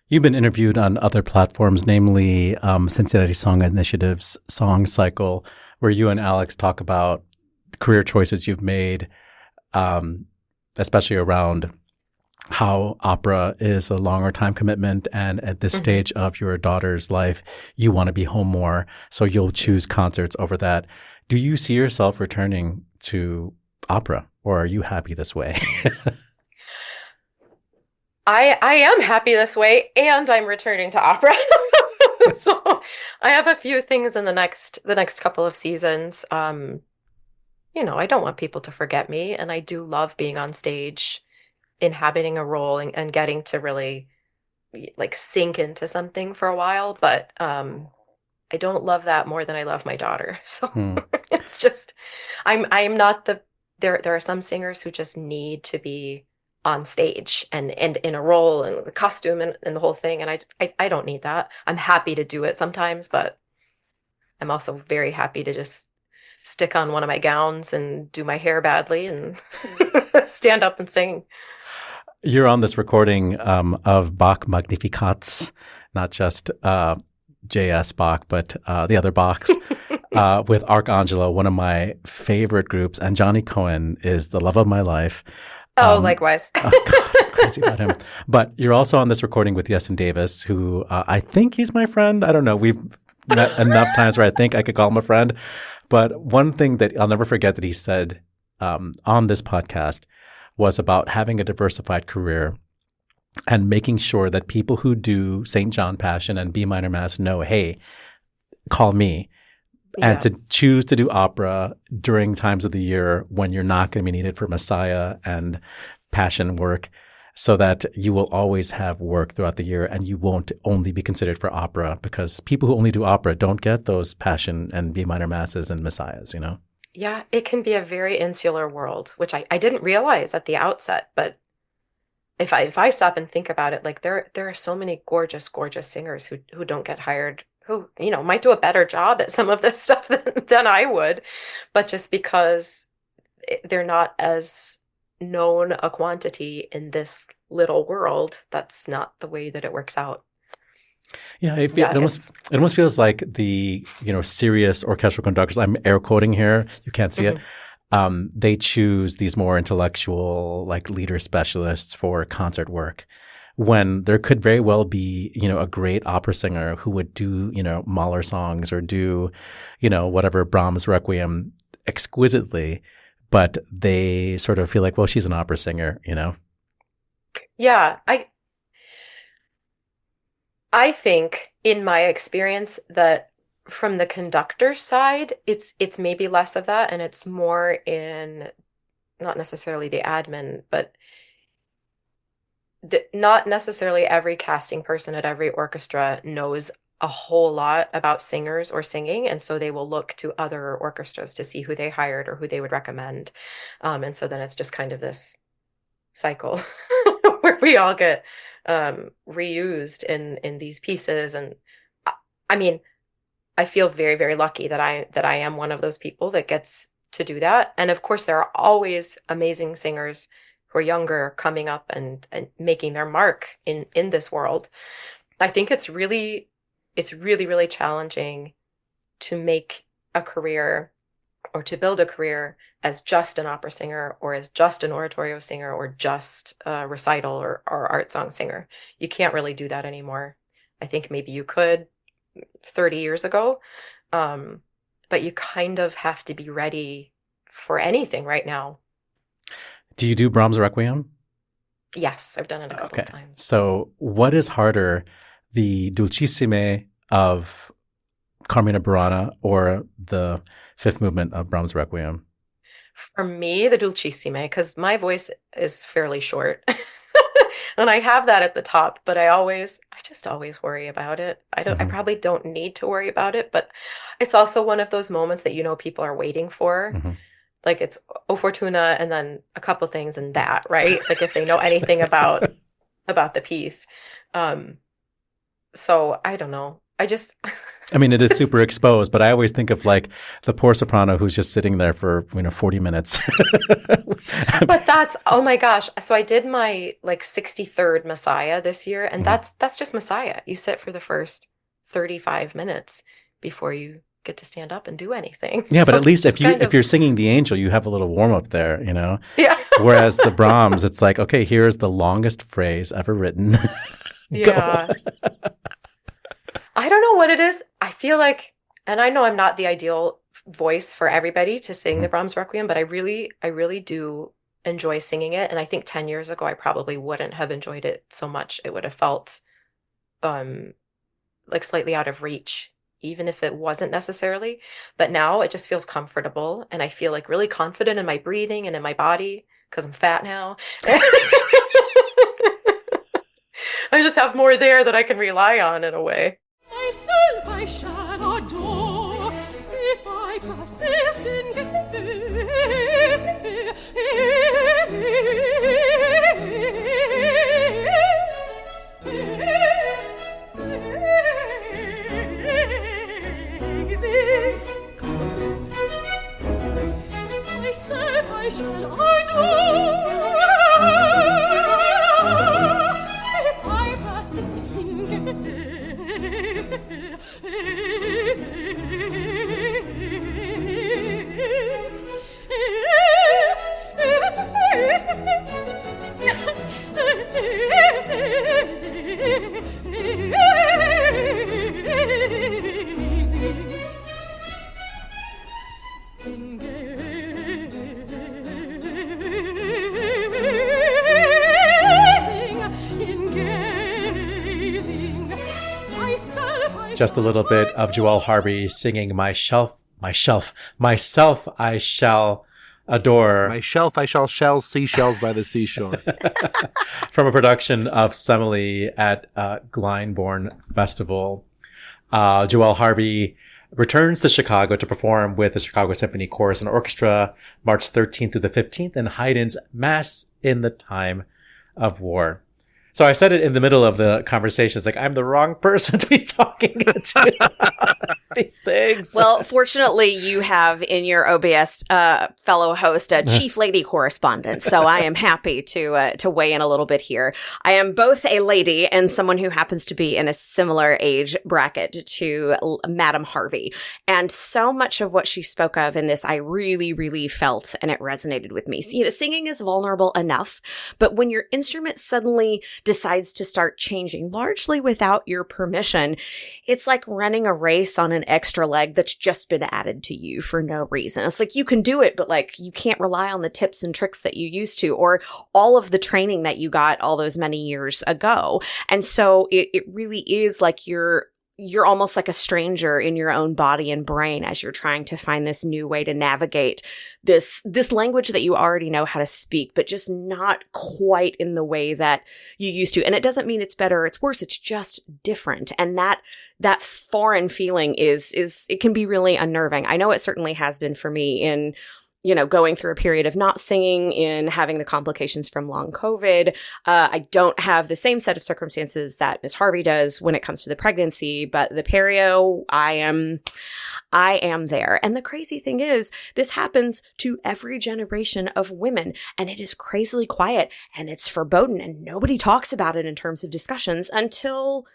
[SPEAKER 4] You've been interviewed on other platforms, namely Cincinnati Song Initiative's Song Cycle, where you and Alex talk about career choices you've made, especially around how opera is a longer time commitment. And at this stage of your daughter's life, you want to be home more. So you'll choose concerts over that. Do you see yourself returning to opera, or are you happy this way?
[SPEAKER 7] I am happy this way, and I'm returning to opera. So I have a few things in the next couple of seasons. I don't want people to forget me, and I do love being on stage, inhabiting a role and getting to really like sink into something for a while. But I don't love that more than I love my daughter. So it's just I'm not there are some singers who just need to be on stage and in a role and the costume and the whole thing. And I don't need that. I'm happy to do it sometimes, but I'm also very happy to just stick on one of my gowns and do my hair badly and stand up and sing.
[SPEAKER 4] You're on this recording of Bach Magnificats, not just J.S. Bach, but the other Bachs, with Arcangelo, one of my favorite groups. And Johnny Cohen is the love of my life.
[SPEAKER 7] Likewise.
[SPEAKER 4] Oh God, I'm crazy about him. But you're also on this recording with Yeston Davis, who I think he's my friend. I don't know. We've met enough times where I think I could call him a friend. But one thing that I'll never forget that he said on this podcast was about having a diversified career and making sure that people who do St. John Passion and B minor Mass know, hey, call me. And to choose to do opera during times of the year when you're not going to be needed for Messiah and Passion work, so that you will always have work throughout the year and you won't only be considered for opera, because people who only do opera don't get those Passion and B minor Masses and Messiahs,
[SPEAKER 7] Yeah, it can be a very insular world, which I didn't realize at the outset. But if I stop and think about it, like there are so many gorgeous, gorgeous singers who don't get hired, who, might do a better job at some of this stuff than I would, but just because they're not as known a quantity in this little world, that's not the way that it works out.
[SPEAKER 4] Yeah, it almost feels like the serious orchestral conductors. I'm air quoting here. You can't see it. They choose these more intellectual, like leader specialists for concert work, when there could very well be a great opera singer who would do Mahler songs or do whatever Brahms Requiem exquisitely, but they sort of feel like, well, she's an opera singer,
[SPEAKER 7] Yeah, I think in my experience that from the conductor side, it's maybe less of that, and it's more in not necessarily the admin, but not necessarily every casting person at every orchestra knows a whole lot about singers or singing, and so they will look to other orchestras to see who they hired or who they would recommend. And so then it's just kind of this cycle where we all get reused in these pieces. And I mean, I feel very, very lucky that I am one of those people that gets to do that. And of course, there are always amazing singers who are younger coming up and making their mark in this world. I think it's really, really challenging to make a career or to build a career as just an opera singer or as just an oratorio singer or just a recital or art song singer. You can't really do that anymore. I think maybe you could 30 years ago, but you kind of have to be ready for anything right now.
[SPEAKER 4] Do you do Brahms' Requiem?
[SPEAKER 7] Yes, I've done it a couple of times.
[SPEAKER 4] So what is harder, the Dulcissime of Carmina Burana or the fifth movement of Brahms' Requiem?
[SPEAKER 7] For me, the Dulcissime, because my voice is fairly short. And I have that at the top, but I just always worry about it. I probably don't need to worry about it, but it's also one of those moments that, people are waiting for.
[SPEAKER 4] Mm-hmm.
[SPEAKER 7] Like it's O Fortuna and then a couple things and that, right? Like if they know anything about the piece. So I don't know.
[SPEAKER 4] I mean, it is super exposed, but I always think of like the poor soprano who's just sitting there for 40 minutes.
[SPEAKER 7] But oh my gosh. So I did my 63rd Messiah this year, and that's just Messiah. You sit for the first 35 minutes before you get to stand up and do anything.
[SPEAKER 4] Yeah,
[SPEAKER 7] so
[SPEAKER 4] but at least if you're singing the angel, you have a little warm up there,
[SPEAKER 7] Yeah.
[SPEAKER 4] Whereas the Brahms, it's like, okay, here's the longest phrase ever written.
[SPEAKER 7] Yeah. I don't know what it is. I feel like, and I know I'm not the ideal voice for everybody to sing the Brahms Requiem, but I really do enjoy singing it. And I think 10 years ago, I probably wouldn't have enjoyed it so much. It would have felt slightly out of reach, even if it wasn't necessarily. But now it just feels comfortable. And I feel really confident in my breathing and in my body because I'm fat now. I just have more there that I can rely on in a way.
[SPEAKER 8] Myself I shall adore if I persist in myself I shall adore if I persist in
[SPEAKER 4] Just a little bit of Joelle Harvey singing Myself I Shall Adore.
[SPEAKER 3] Myself I shall shell seashells by the seashore.
[SPEAKER 4] From a production of Semele at Glyndebourne Festival. Joelle Harvey returns to Chicago to perform with the Chicago Symphony Chorus and Orchestra March 13th through the 15th in Haydn's Mass in the Time of War. So I said it in the middle of the conversation. It's like, I'm the wrong person to be talking to these things.
[SPEAKER 5] Well, fortunately, you have in your OBS fellow host a chief lady correspondent. So I am happy to weigh in a little bit here. I am both a lady and someone who happens to be in a similar age bracket to Madame Harvey. And so much of what she spoke of in this, I really, really felt, and it resonated with me. Singing is vulnerable enough, but when your instrument suddenly decides to start changing, largely without your permission, it's like running a race on an extra leg that's just been added to you for no reason. It's like you can do it, but you can't rely on the tips and tricks that you used to, or all of the training that you got all those many years ago. And so it really is like you're you're almost like a stranger in your own body and brain as you're trying to find this new way to navigate this language that you already know how to speak, but just not quite in the way that you used to. And it doesn't mean it's better or it's worse. It's just different. And that foreign feeling is it can be really unnerving. I know it certainly has been for me in, going through a period of not singing, in having the complications from long COVID. I don't have the same set of circumstances that Ms. Harvey does when it comes to the pregnancy, but the perio, I am there. And the crazy thing is, this happens to every generation of women, and it is crazily quiet, and it's foreboding, and nobody talks about it in terms of discussions until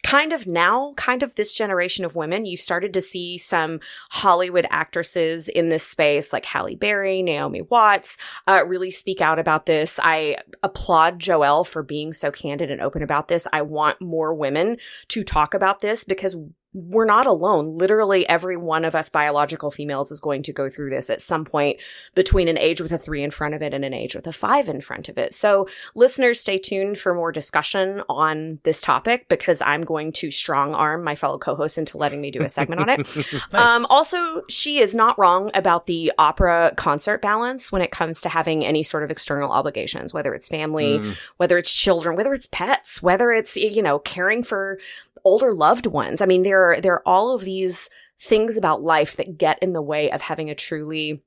[SPEAKER 5] kind of this generation of women. You've started to see some Hollywood actresses in this space like Halle Berry, Naomi Watts, really speak out about this. I applaud Joelle for being so candid and open about this. I want more women to talk about this because we're not alone. Literally every one of us biological females is going to go through this at some point between an age with a 3 in front of it and an age with a 5 in front of it. So listeners, stay tuned for more discussion on this topic because I'm going to strong arm my fellow co-hosts into letting me do a segment on it.
[SPEAKER 4] Nice.
[SPEAKER 5] Also, she is not wrong about the opera concert balance when it comes to having any sort of external obligations, whether it's family, whether it's children, whether it's pets, whether it's, caring for older loved ones. I mean, there are all of these things about life that get in the way of having a truly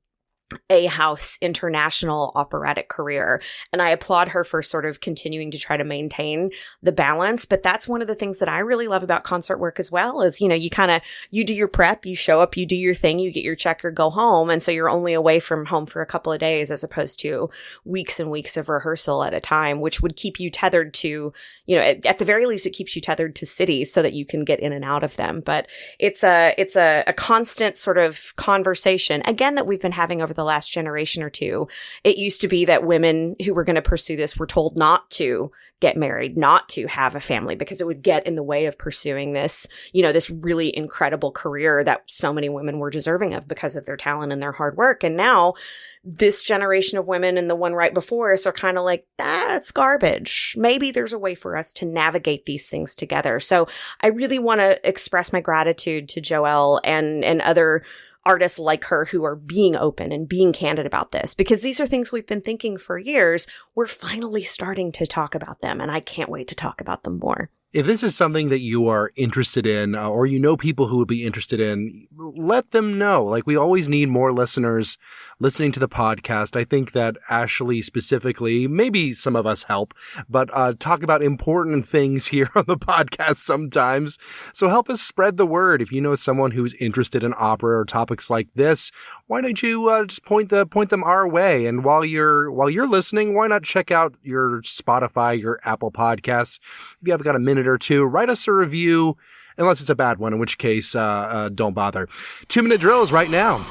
[SPEAKER 5] A-house international operatic career. And I applaud her for sort of continuing to try to maintain the balance. But that's one of the things that I really love about concert work as well is, you do your prep, you show up, you do your thing, you get your check or go home. And so you're only away from home for a couple of days as opposed to weeks and weeks of rehearsal at a time, which would keep you tethered to, at the very least, it keeps you tethered to cities so that you can get in and out of them. But it's a constant sort of conversation, again, that we've been having over the last generation or two. It used to be that women who were going to pursue this were told not to get married, not to have a family, because it would get in the way of pursuing this, this really incredible career that so many women were deserving of because of their talent and their hard work. And now this generation of women and the one right before us are kind of like, that's garbage. Maybe there's a way for us to navigate these things together. So I really want to express my gratitude to Joelle and other artists like her who are being open and being candid about this, because these are things we've been thinking for years. We're finally starting to talk about them, and I can't wait to talk about them more.
[SPEAKER 3] If this is something that you are interested in, or people who would be interested in, let them know. Like, we always need more listeners listening to the podcast. I think that Ashlee specifically, maybe some of us help, but talk about important things here on the podcast sometimes. So help us spread the word. If you know someone who's interested in opera or topics like this, why don't you just point them our way? And while you're listening, why not check out your Spotify, your Apple Podcasts? If you have got a minute or two, write us a review, unless it's a bad one, in which case, don't bother. 2-minute drills right now.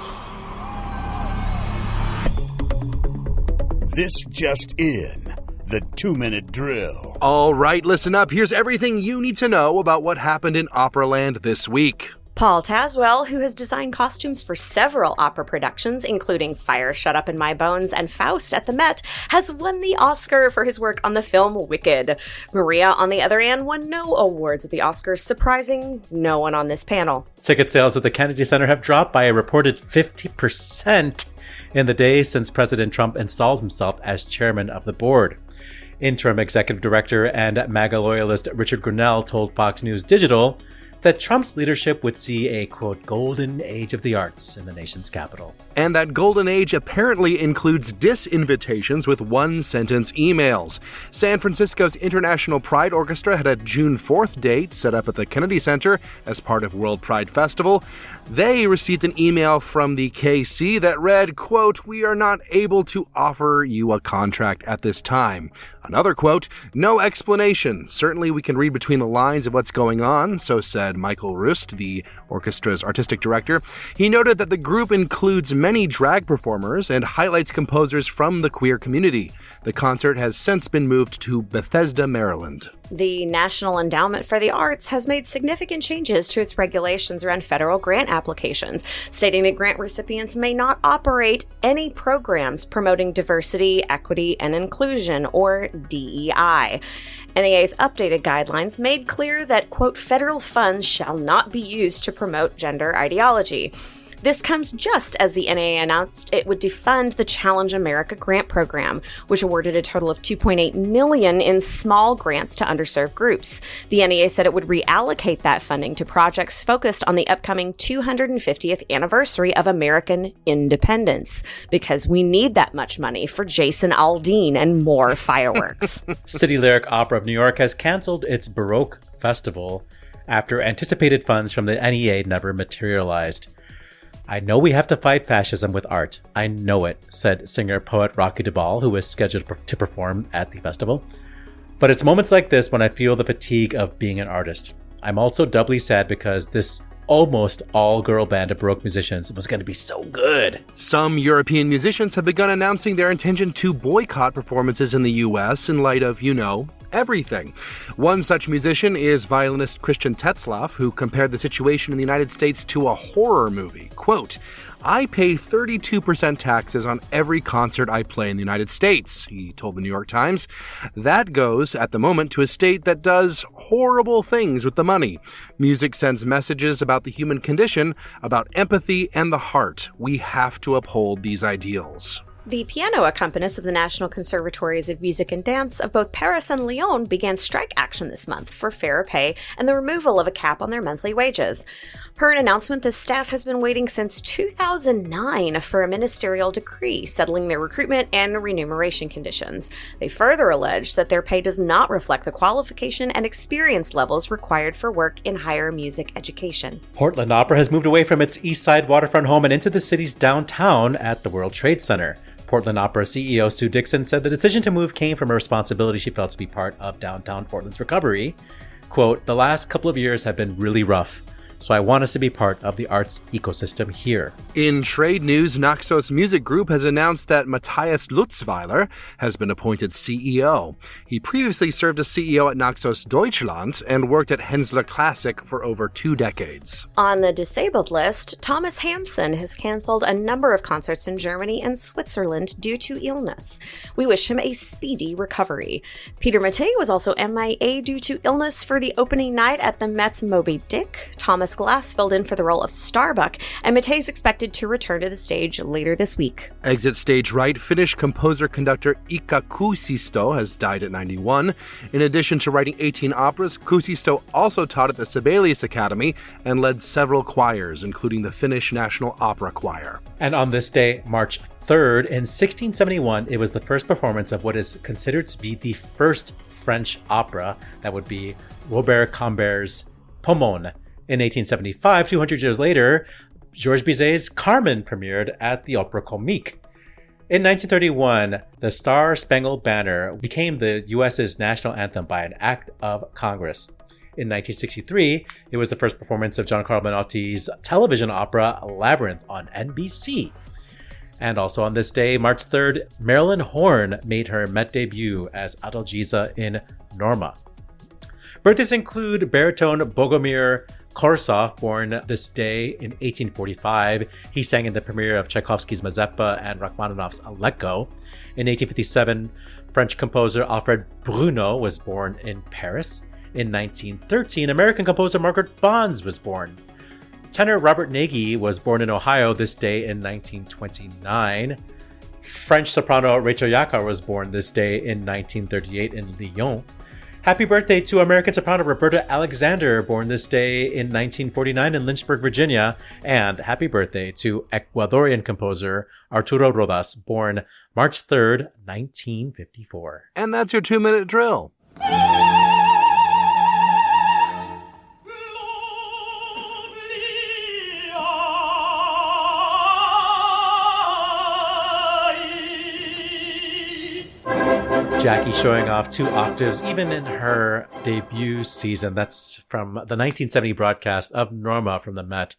[SPEAKER 1] This just in, the 2-minute drill.
[SPEAKER 3] All right, listen up. Here's everything you need to know about what happened in Operaland this week.
[SPEAKER 5] Paul Tazwell, who has designed costumes for several opera productions, including Fire Shut Up in My Bones and Faust at the Met, has won the Oscar for his work on the film Wicked. Maria, on the other hand, won no awards at the Oscars, surprising no one on this panel.
[SPEAKER 4] Ticket sales at the Kennedy Center have dropped by a reported 50% in the days since President Trump installed himself as chairman of the board. Interim executive director and MAGA loyalist Richard Grinnell told Fox News Digital that Trump's leadership would see a, quote, golden age of the arts in the nation's capital.
[SPEAKER 3] And that golden age apparently includes disinvitations with one-sentence emails. San Francisco's International Pride Orchestra had a June 4th date set up at the Kennedy Center as part of World Pride Festival. They received an email from the KC that read, quote, "We are not able to offer you a contract at this time." Another quote, "No explanation. Certainly we can read between the lines of what's going on," so said Michael Rust, the orchestra's artistic director. He noted that the group includes many drag performers and highlights composers from the queer community. The concert has since been moved to Bethesda, Maryland.
[SPEAKER 5] The National Endowment for the Arts has made significant changes to its regulations around federal grant applications, stating that grant recipients may not operate any programs promoting diversity, equity, and inclusion, or DEI. NEA's updated guidelines made clear that, quote, federal funds shall not be used to promote gender ideology. This comes just as the NEA announced it would defund the Challenge America grant program, which awarded a total of $2.8 million in small grants to underserved groups. The NEA said it would reallocate that funding to projects focused on the upcoming 250th anniversary of American independence, because we need that much money for Jason Aldean and more fireworks.
[SPEAKER 4] City Lyric Opera of New York has canceled its Baroque Festival after anticipated funds from the NEA never materialized. I know we have to fight fascism with art. I know it, said singer-poet Rocky DeBall, who was scheduled to perform at the festival. But it's moments like this when I feel the fatigue of being an artist. I'm also doubly sad because this almost all-girl band of Baroque musicians was going to be so good.
[SPEAKER 3] Some European musicians have begun announcing their intention to boycott performances in the U.S. in light of, everything. One such musician is violinist Christian Tetzlaff, who compared the situation in the United States to a horror movie. Quote, I pay 32% taxes on every concert I play in the United States, he told the New York Times. That goes, at the moment, to a state that does horrible things with the money. Music sends messages about the human condition, about empathy and the heart. We have to uphold these ideals.
[SPEAKER 5] The piano accompanists of the National Conservatories of Music and Dance of both Paris and Lyon began strike action this month for fairer pay and the removal of a cap on their monthly wages. Per an announcement, the staff has been waiting since 2009 for a ministerial decree settling their recruitment and remuneration conditions. They further allege that their pay does not reflect the qualification and experience levels required for work in higher music education.
[SPEAKER 4] Portland Opera has moved away from its East Side waterfront home and into the city's downtown at the World Trade Center. Portland Opera CEO Sue Dixon said the decision to move came from a responsibility she felt to be part of downtown Portland's recovery. Quote, the last couple of years have been really rough, so I want us to be part of the arts ecosystem here.
[SPEAKER 3] In trade news, Naxos Music Group has announced that Matthias Lutzweiler has been appointed CEO. He previously served as CEO at Naxos Deutschland and worked at Hensler Classic for over 2 decades.
[SPEAKER 5] On the disabled list, Thomas Hampson has canceled a number of concerts in Germany and Switzerland due to illness. We wish him a speedy recovery. Peter Mattei was also MIA due to illness for the opening night at the Met's Moby Dick. Thomas Glass filled in for the role of Starbuck, and Mattei is expected to return to the stage later this week.
[SPEAKER 3] Exit stage right, Finnish composer-conductor Ika Kuusisto has died at 91. In addition to writing 18 operas, Kuusisto also taught at the Sibelius Academy and led several choirs, including the Finnish National Opera Choir.
[SPEAKER 4] And on this day, March 3rd, in 1671, it was the first performance of what is considered to be the first French opera. That would be Robert Cambert's Pomone. In 1875, 200 years later, Georges Bizet's Carmen premiered at the Opera Comique. In 1931, the Star-Spangled Banner became the U.S.'s national anthem by an act of Congress. In 1963, it was the first performance of Giancarlo Menotti's television opera Labyrinth on NBC. And also on this day, March 3rd, Marilyn Horne made her Met debut as Adalgisa in Norma. Birthdays include baritone Bogomir Korsov, born this day in 1845. He sang in the premiere of Tchaikovsky's Mazeppa and Rachmaninoff's Aleko. In 1857, French composer Alfred Bruno was born in Paris. In 1913, American composer Margaret Bonds was born. Tenor Robert Nagy was born in Ohio this day in 1929. French soprano Rachel Yakar was born this day in 1938 in Lyon. Happy birthday to American soprano Roberta Alexander, born this day in 1949 in Lynchburg, Virginia. And happy birthday to Ecuadorian composer Arturo Rodas, born March 3rd, 1954.
[SPEAKER 3] And that's your 2-minute drill.
[SPEAKER 4] Jackie showing off 2 octaves even in her debut season. That's from the 1970 broadcast of Norma from the Met,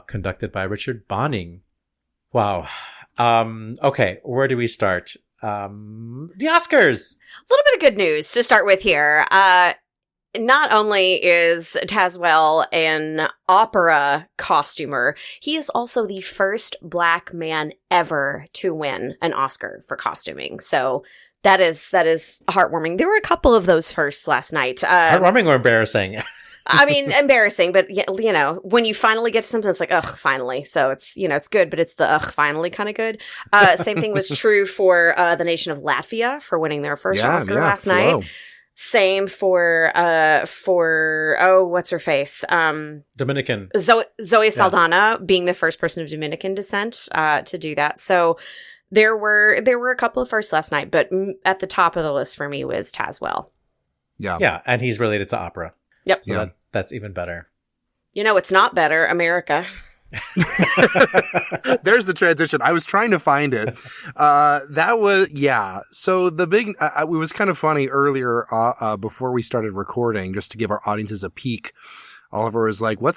[SPEAKER 4] conducted by Richard Bonning. Wow. Okay, where do we start? The Oscars.
[SPEAKER 5] A little bit of good news to start with here. Not only is Tazewell an opera costumer, he is also the first Black man ever to win an Oscar for costuming. So that is heartwarming. There were a couple of those firsts last night.
[SPEAKER 4] Heartwarming or embarrassing?
[SPEAKER 5] I mean, embarrassing, but you know, when you finally get to something, it's like, ugh, finally. So it's, you know, it's good, but it's the ugh, finally kind of good. Same thing was true for the nation of Latvia for winning their first Oscar last night. Same for what's her face?
[SPEAKER 4] Dominican.
[SPEAKER 5] Zoe Saldana being the first person of Dominican descent to do that. So there were a couple of firsts last night, but at the top of the list for me was Tazewell.
[SPEAKER 3] Yeah.
[SPEAKER 4] Yeah, and he's related to opera.
[SPEAKER 5] Yep.
[SPEAKER 4] So that's even better.
[SPEAKER 5] You know, it's not better, America.
[SPEAKER 3] There's the transition. I was trying to find it. That was, yeah. So the big, it was kind of funny earlier before we started recording, just to give our audiences a peek. Oliver was like, what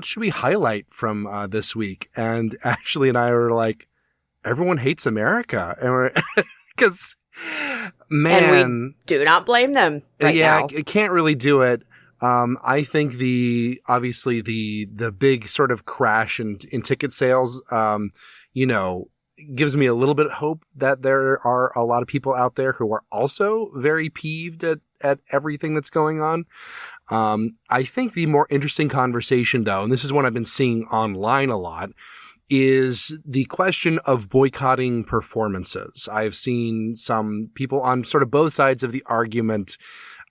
[SPEAKER 3] should we highlight from this week? And Ashlee and I were like, everyone hates America. And we're, because, man.
[SPEAKER 5] And we do not blame them right now.
[SPEAKER 3] I can't really do it. I think obviously the big sort of crash in ticket sales, you know, gives me a little bit of hope that there are a lot of people out there who are also very peeved at everything that's going on. I think the more interesting conversation though, and this is one I've been seeing online a lot, is the question of boycotting performances. I've seen some people on sort of both sides of the argument.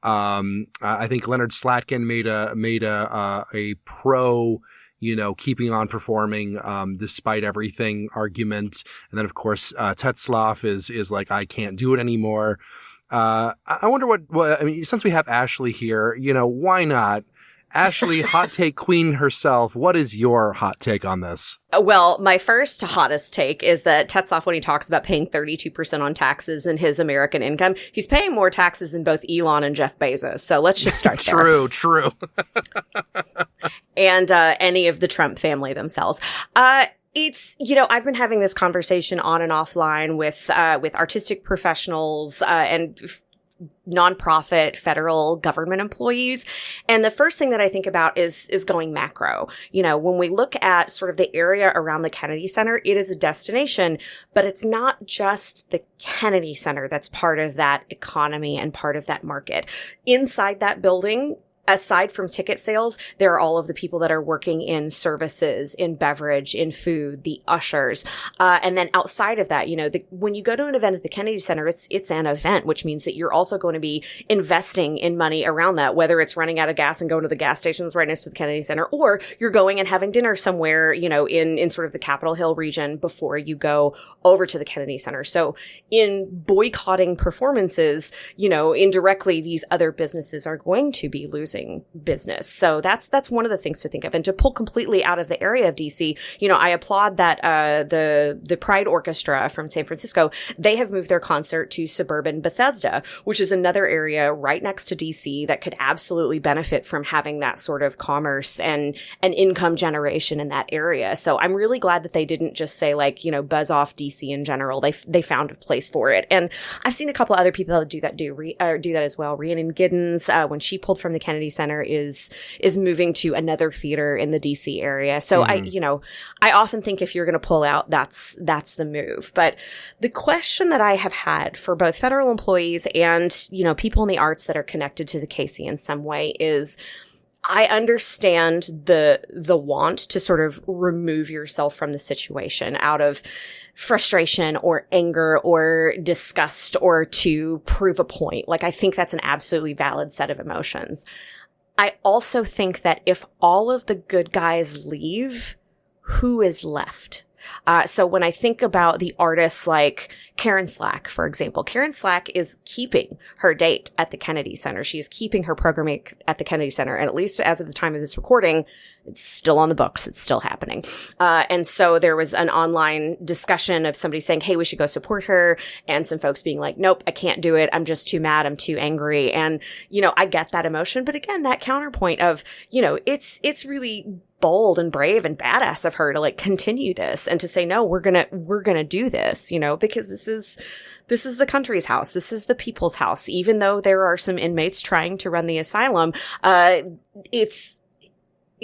[SPEAKER 3] I think Leonard Slatkin made a pro, you know, keeping on performing, despite everything argument. And then of course, Tetzlaff is like, I can't do it anymore. I wonder what, I mean, since we have Ashlee here, you know, why not? Ashlee, hot take queen herself, what is your hot take on this?
[SPEAKER 5] Well, my first hottest take is that Tetzlaff, when he talks about paying 32% on taxes in his American income, he's paying more taxes than both Elon and Jeff Bezos. So let's just start there.
[SPEAKER 3] True.
[SPEAKER 5] And any of the Trump family themselves. It's, you know, I've been having this conversation on and offline with artistic professionals and nonprofit federal government employees. And the first thing that I think about is going macro. You know, when we look at sort of the area around the Kennedy Center, it is a destination, but it's not just the Kennedy Center that's part of that economy and part of that market. Inside that building, aside from ticket sales, there are all of the people that are working in services, in beverage, in food, the ushers. And then outside of that, you know, when you go to an event at the Kennedy Center, it's an event, which means that you're also going to be investing in money around that, whether it's running out of gas and going to the gas stations right next to the Kennedy Center, or you're going and having dinner somewhere, you know, in sort of the Capitol Hill region before you go over to the Kennedy Center. So in boycotting performances, you know, indirectly, these other businesses are going to be losing business. So that's one of the things to think of. And to pull completely out of the area of DC, you know, I applaud that the Pride Orchestra from San Francisco, they have moved their concert to suburban Bethesda, which is another area right next to DC that could absolutely benefit from having that sort of commerce and income generation in that area. So I'm really glad that they didn't just say, like, you know, buzz off DC in general. They found a place for it. And I've seen a couple other people that do that as well. Rhiannon Giddens, when she pulled from the Kennedy Center, is moving to another theater in the DC area. So I often think if you're going to pull out, that's the move. But the question that I have had for both federal employees and, you know, people in the arts that are connected to the KC in some way is, I understand the want to sort of remove yourself from the situation out of frustration or anger or disgust or to prove a point. Like, I think that's an absolutely valid set of emotions. I also think that if all of the good guys leave, who is left? So when I think about the artists like Karen Slack, for example, Karen Slack is keeping her date at the Kennedy Center. She is keeping her programming at the Kennedy Center. And at least as of the time of this recording, it's still on the books. It's still happening. And so there was an online discussion of somebody saying, hey, we should go support her. And some folks being like, nope, I can't do it. I'm just too mad. I'm too angry. And, you know, I get that emotion. But again, that counterpoint of, you know, it's really bold and brave and badass of her to like continue this and to say, no, we're gonna do this, you know, because this is the country's house. This is the people's house. Even though there are some inmates trying to run the asylum, it's,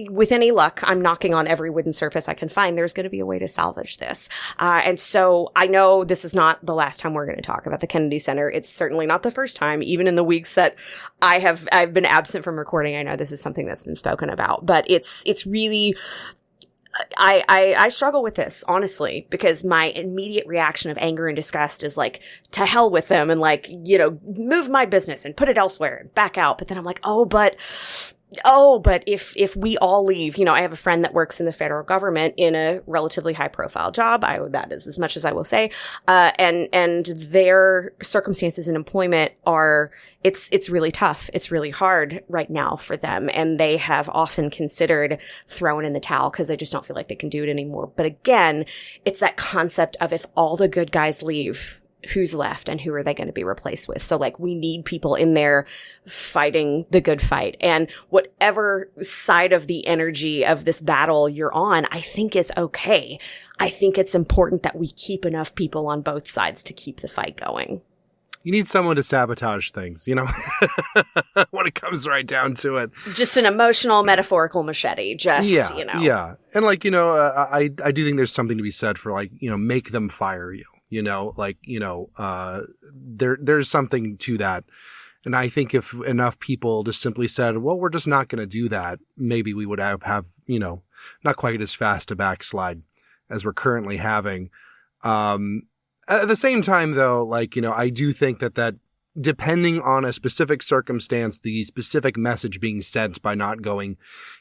[SPEAKER 5] with any luck, I'm knocking on every wooden surface I can find. There's going to be a way to salvage this. And so I know this is not the last time we're going to talk about the Kennedy Center. It's certainly not the first time. Even in the weeks that I've been absent from recording, I know this is something that's been spoken about. But it's really, I struggle with this, honestly, because my immediate reaction of anger and disgust is like, to hell with them and like, you know, move my business and put it elsewhere and back out. But then I'm like, but if we all leave, you know, I have a friend that works in the federal government in a relatively high profile job. That is as much as I will say. And their circumstances in employment it's really tough. It's really hard right now for them. And they have often considered throwing in the towel because they just don't feel like they can do it anymore. But again, it's that concept of if all the good guys leave, who's left and who are they going to be replaced with? So like we need people in there fighting the good fight. And whatever side of the energy of this battle you're on, I think is okay. I think it's important that we keep enough people on both sides to keep the fight going.
[SPEAKER 3] You need someone to sabotage things, you know, when it comes right down to it.
[SPEAKER 5] Just an emotional, metaphorical machete. Just, you know.
[SPEAKER 3] Yeah. And like, you know, I do think there's something to be said for like, you know, make them fire you, you know, like, you know, there's something to that. And I think if enough people just simply said, well, we're just not going to do that, maybe we would have, you know, not quite as fast a backslide as we're currently having. At the same time, though, like, you know, I do think that depending on a specific circumstance, the specific message being sent by not going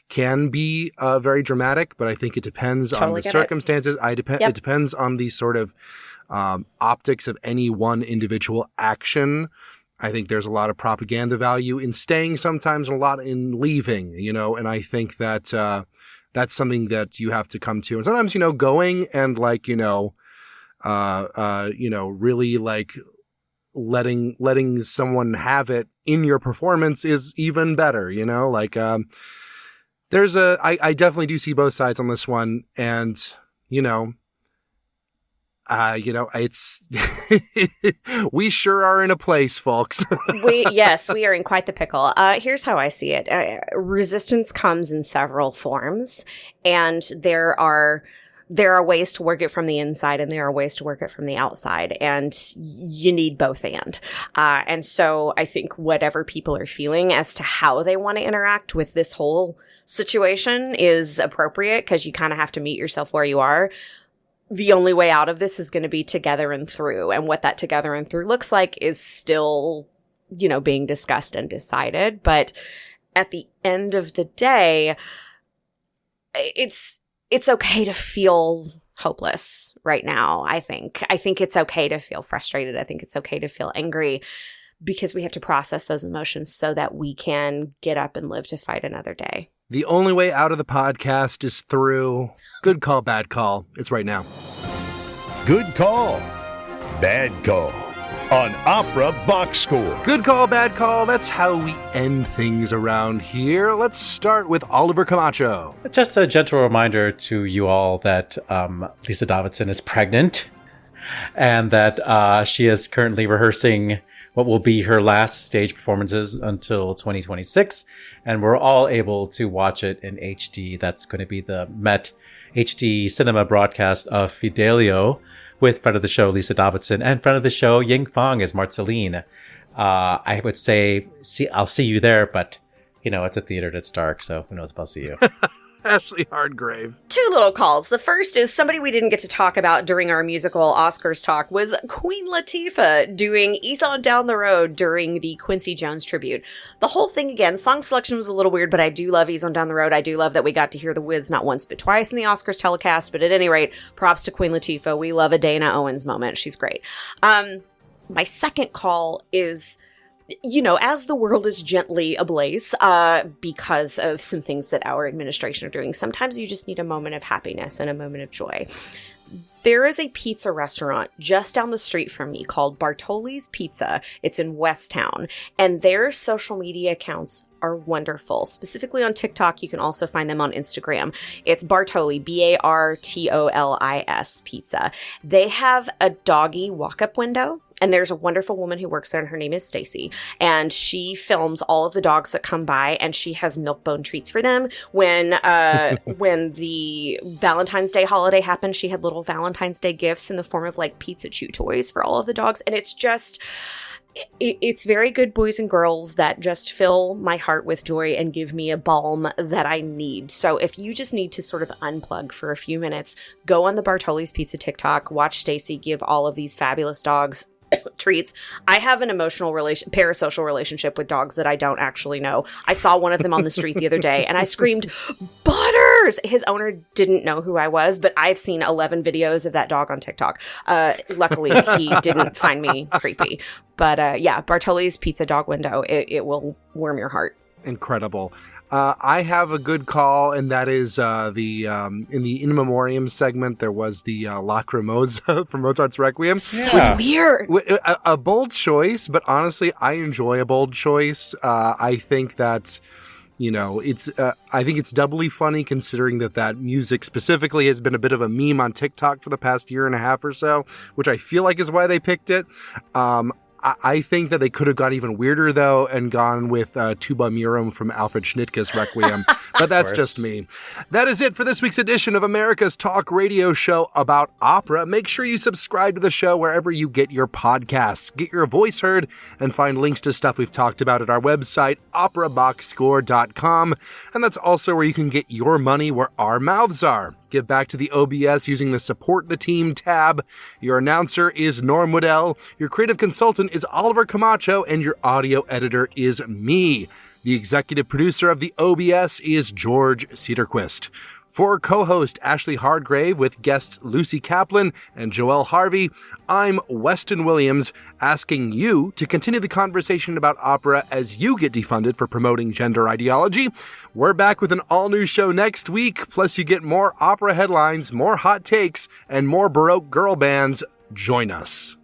[SPEAKER 3] can be very dramatic. But I think it depends on the circumstances. It depends on the sort of optics of any one individual action. I think there's a lot of propaganda value in staying sometimes and a lot in leaving, you know, and I think that that's something that you have to come to. And sometimes, you know, going and like, you know, really like letting someone have it in your performance is even better, you know, like, I definitely do see both sides on this one. And, it's, we sure are in a place, folks.
[SPEAKER 5] Yes, we are in quite the pickle. Here's how I see it. Resistance comes in several forms, and there are ways to work it from the inside and there are ways to work it from the outside, and you need both and so I think whatever people are feeling as to how they want to interact with this whole situation is appropriate, because you kind of have to meet yourself where you are. The only way out of this is going to be together and through, and what that together and through looks like is still, being discussed and decided. But at the end of the day, it's okay to feel hopeless right now, I think. I think it's okay to feel frustrated. I think it's okay to feel angry, because we have to process those emotions so that we can get up and live to fight another day.
[SPEAKER 3] The only way out of the podcast is through. Good call, bad call. It's right now.
[SPEAKER 1] Good call, bad call on Opera Box Score.
[SPEAKER 3] Good call, bad call. That's how we end things around here. Let's start with Oliver Camacho.
[SPEAKER 4] Just a gentle reminder to you all that Lisa Davidson is pregnant, and that she is currently rehearsing what will be her last stage performances until 2026. And we're all able to watch it in HD. That's going to be the Met HD cinema broadcast of Fidelio, with friend of the show, Lisa Davidson, and friend of the show, Ying Fong as Marceline. I would say, I'll see you there, but, it's a theater that's dark, so who knows if I'll see you.
[SPEAKER 3] Ashlee Hardgrave. 2
[SPEAKER 5] little calls. The first is somebody we didn't get to talk about during our musical Oscars talk was Queen Latifah doing Ease on Down the Road during the Quincy Jones tribute. The whole thing, again, song selection was a little weird, but I do love Ease on Down the Road. I do love that we got to hear the Wiz not once but twice in the Oscars telecast, but at any rate, props to Queen Latifah. We love a Dana Owens moment. She's great. My second call is, as the world is gently ablaze, because of some things that our administration are doing, sometimes you just need a moment of happiness and a moment of joy. There is a pizza restaurant just down the street from me called Bartoli's Pizza. It's in Westtown, and their social media accounts are wonderful. Specifically on TikTok, you can also find them on Instagram. It's Bartoli, Bartolis Pizza. They have a doggy walk-up window, and there's a wonderful woman who works there, and her name is Stacy, and she films all of the dogs that come by, and she has milk-bone treats for them. When the Valentine's Day holiday happened, she had little Valentine's Day gifts in the form of like pizza chew toys for all of the dogs, and it's just... It's very good boys and girls that just fill my heart with joy and give me a balm that I need. So if you just need to sort of unplug for a few minutes, go on the Bartoli's Pizza TikTok, watch Stacy give all of these fabulous dogs treats. I have an parasocial relationship with dogs that I don't actually know. I saw one of them on the street the other day and I screamed, "Butters!" His owner didn't know who I was, but I've seen 11 videos of that dog on TikTok. Luckily, he didn't find me creepy. But yeah, Bartoli's Pizza dog window, it will warm your heart.
[SPEAKER 3] Incredible. I have a good call, and that is in the In Memoriam segment, there was the Lacrimosa from Mozart's Requiem.
[SPEAKER 5] So weird.
[SPEAKER 3] A bold choice, but honestly, I enjoy a bold choice. I think that, I think it's doubly funny considering that music specifically has been a bit of a meme on TikTok for the past year and a half or so, which I feel like is why they picked it. I think that they could have gone even weirder, though, and gone with Tuba Mirum from Alfred Schnittke's Requiem. But that's just me. That is it for this week's edition of America's Talk Radio Show about opera. Make sure you subscribe to the show wherever you get your podcasts. Get your voice heard and find links to stuff we've talked about at our website, operaboxscore.com. And that's also where you can get your money where our mouths are. Give back to the OBS using the Support the Team tab. Your announcer is Norm Woodell. Your creative consultant is Oliver Camacho, and your audio editor is me. The executive producer of the OBS is George Cedarquist. For co-host Ashlee Hardgrave with guests Lucy Caplan and Joelle Harvey, I'm Weston Williams, asking you to continue the conversation about opera as you get defunded for promoting gender ideology. We're back with an all-new show next week, plus you get more opera headlines, more hot takes, and more Baroque girl bands. Join us.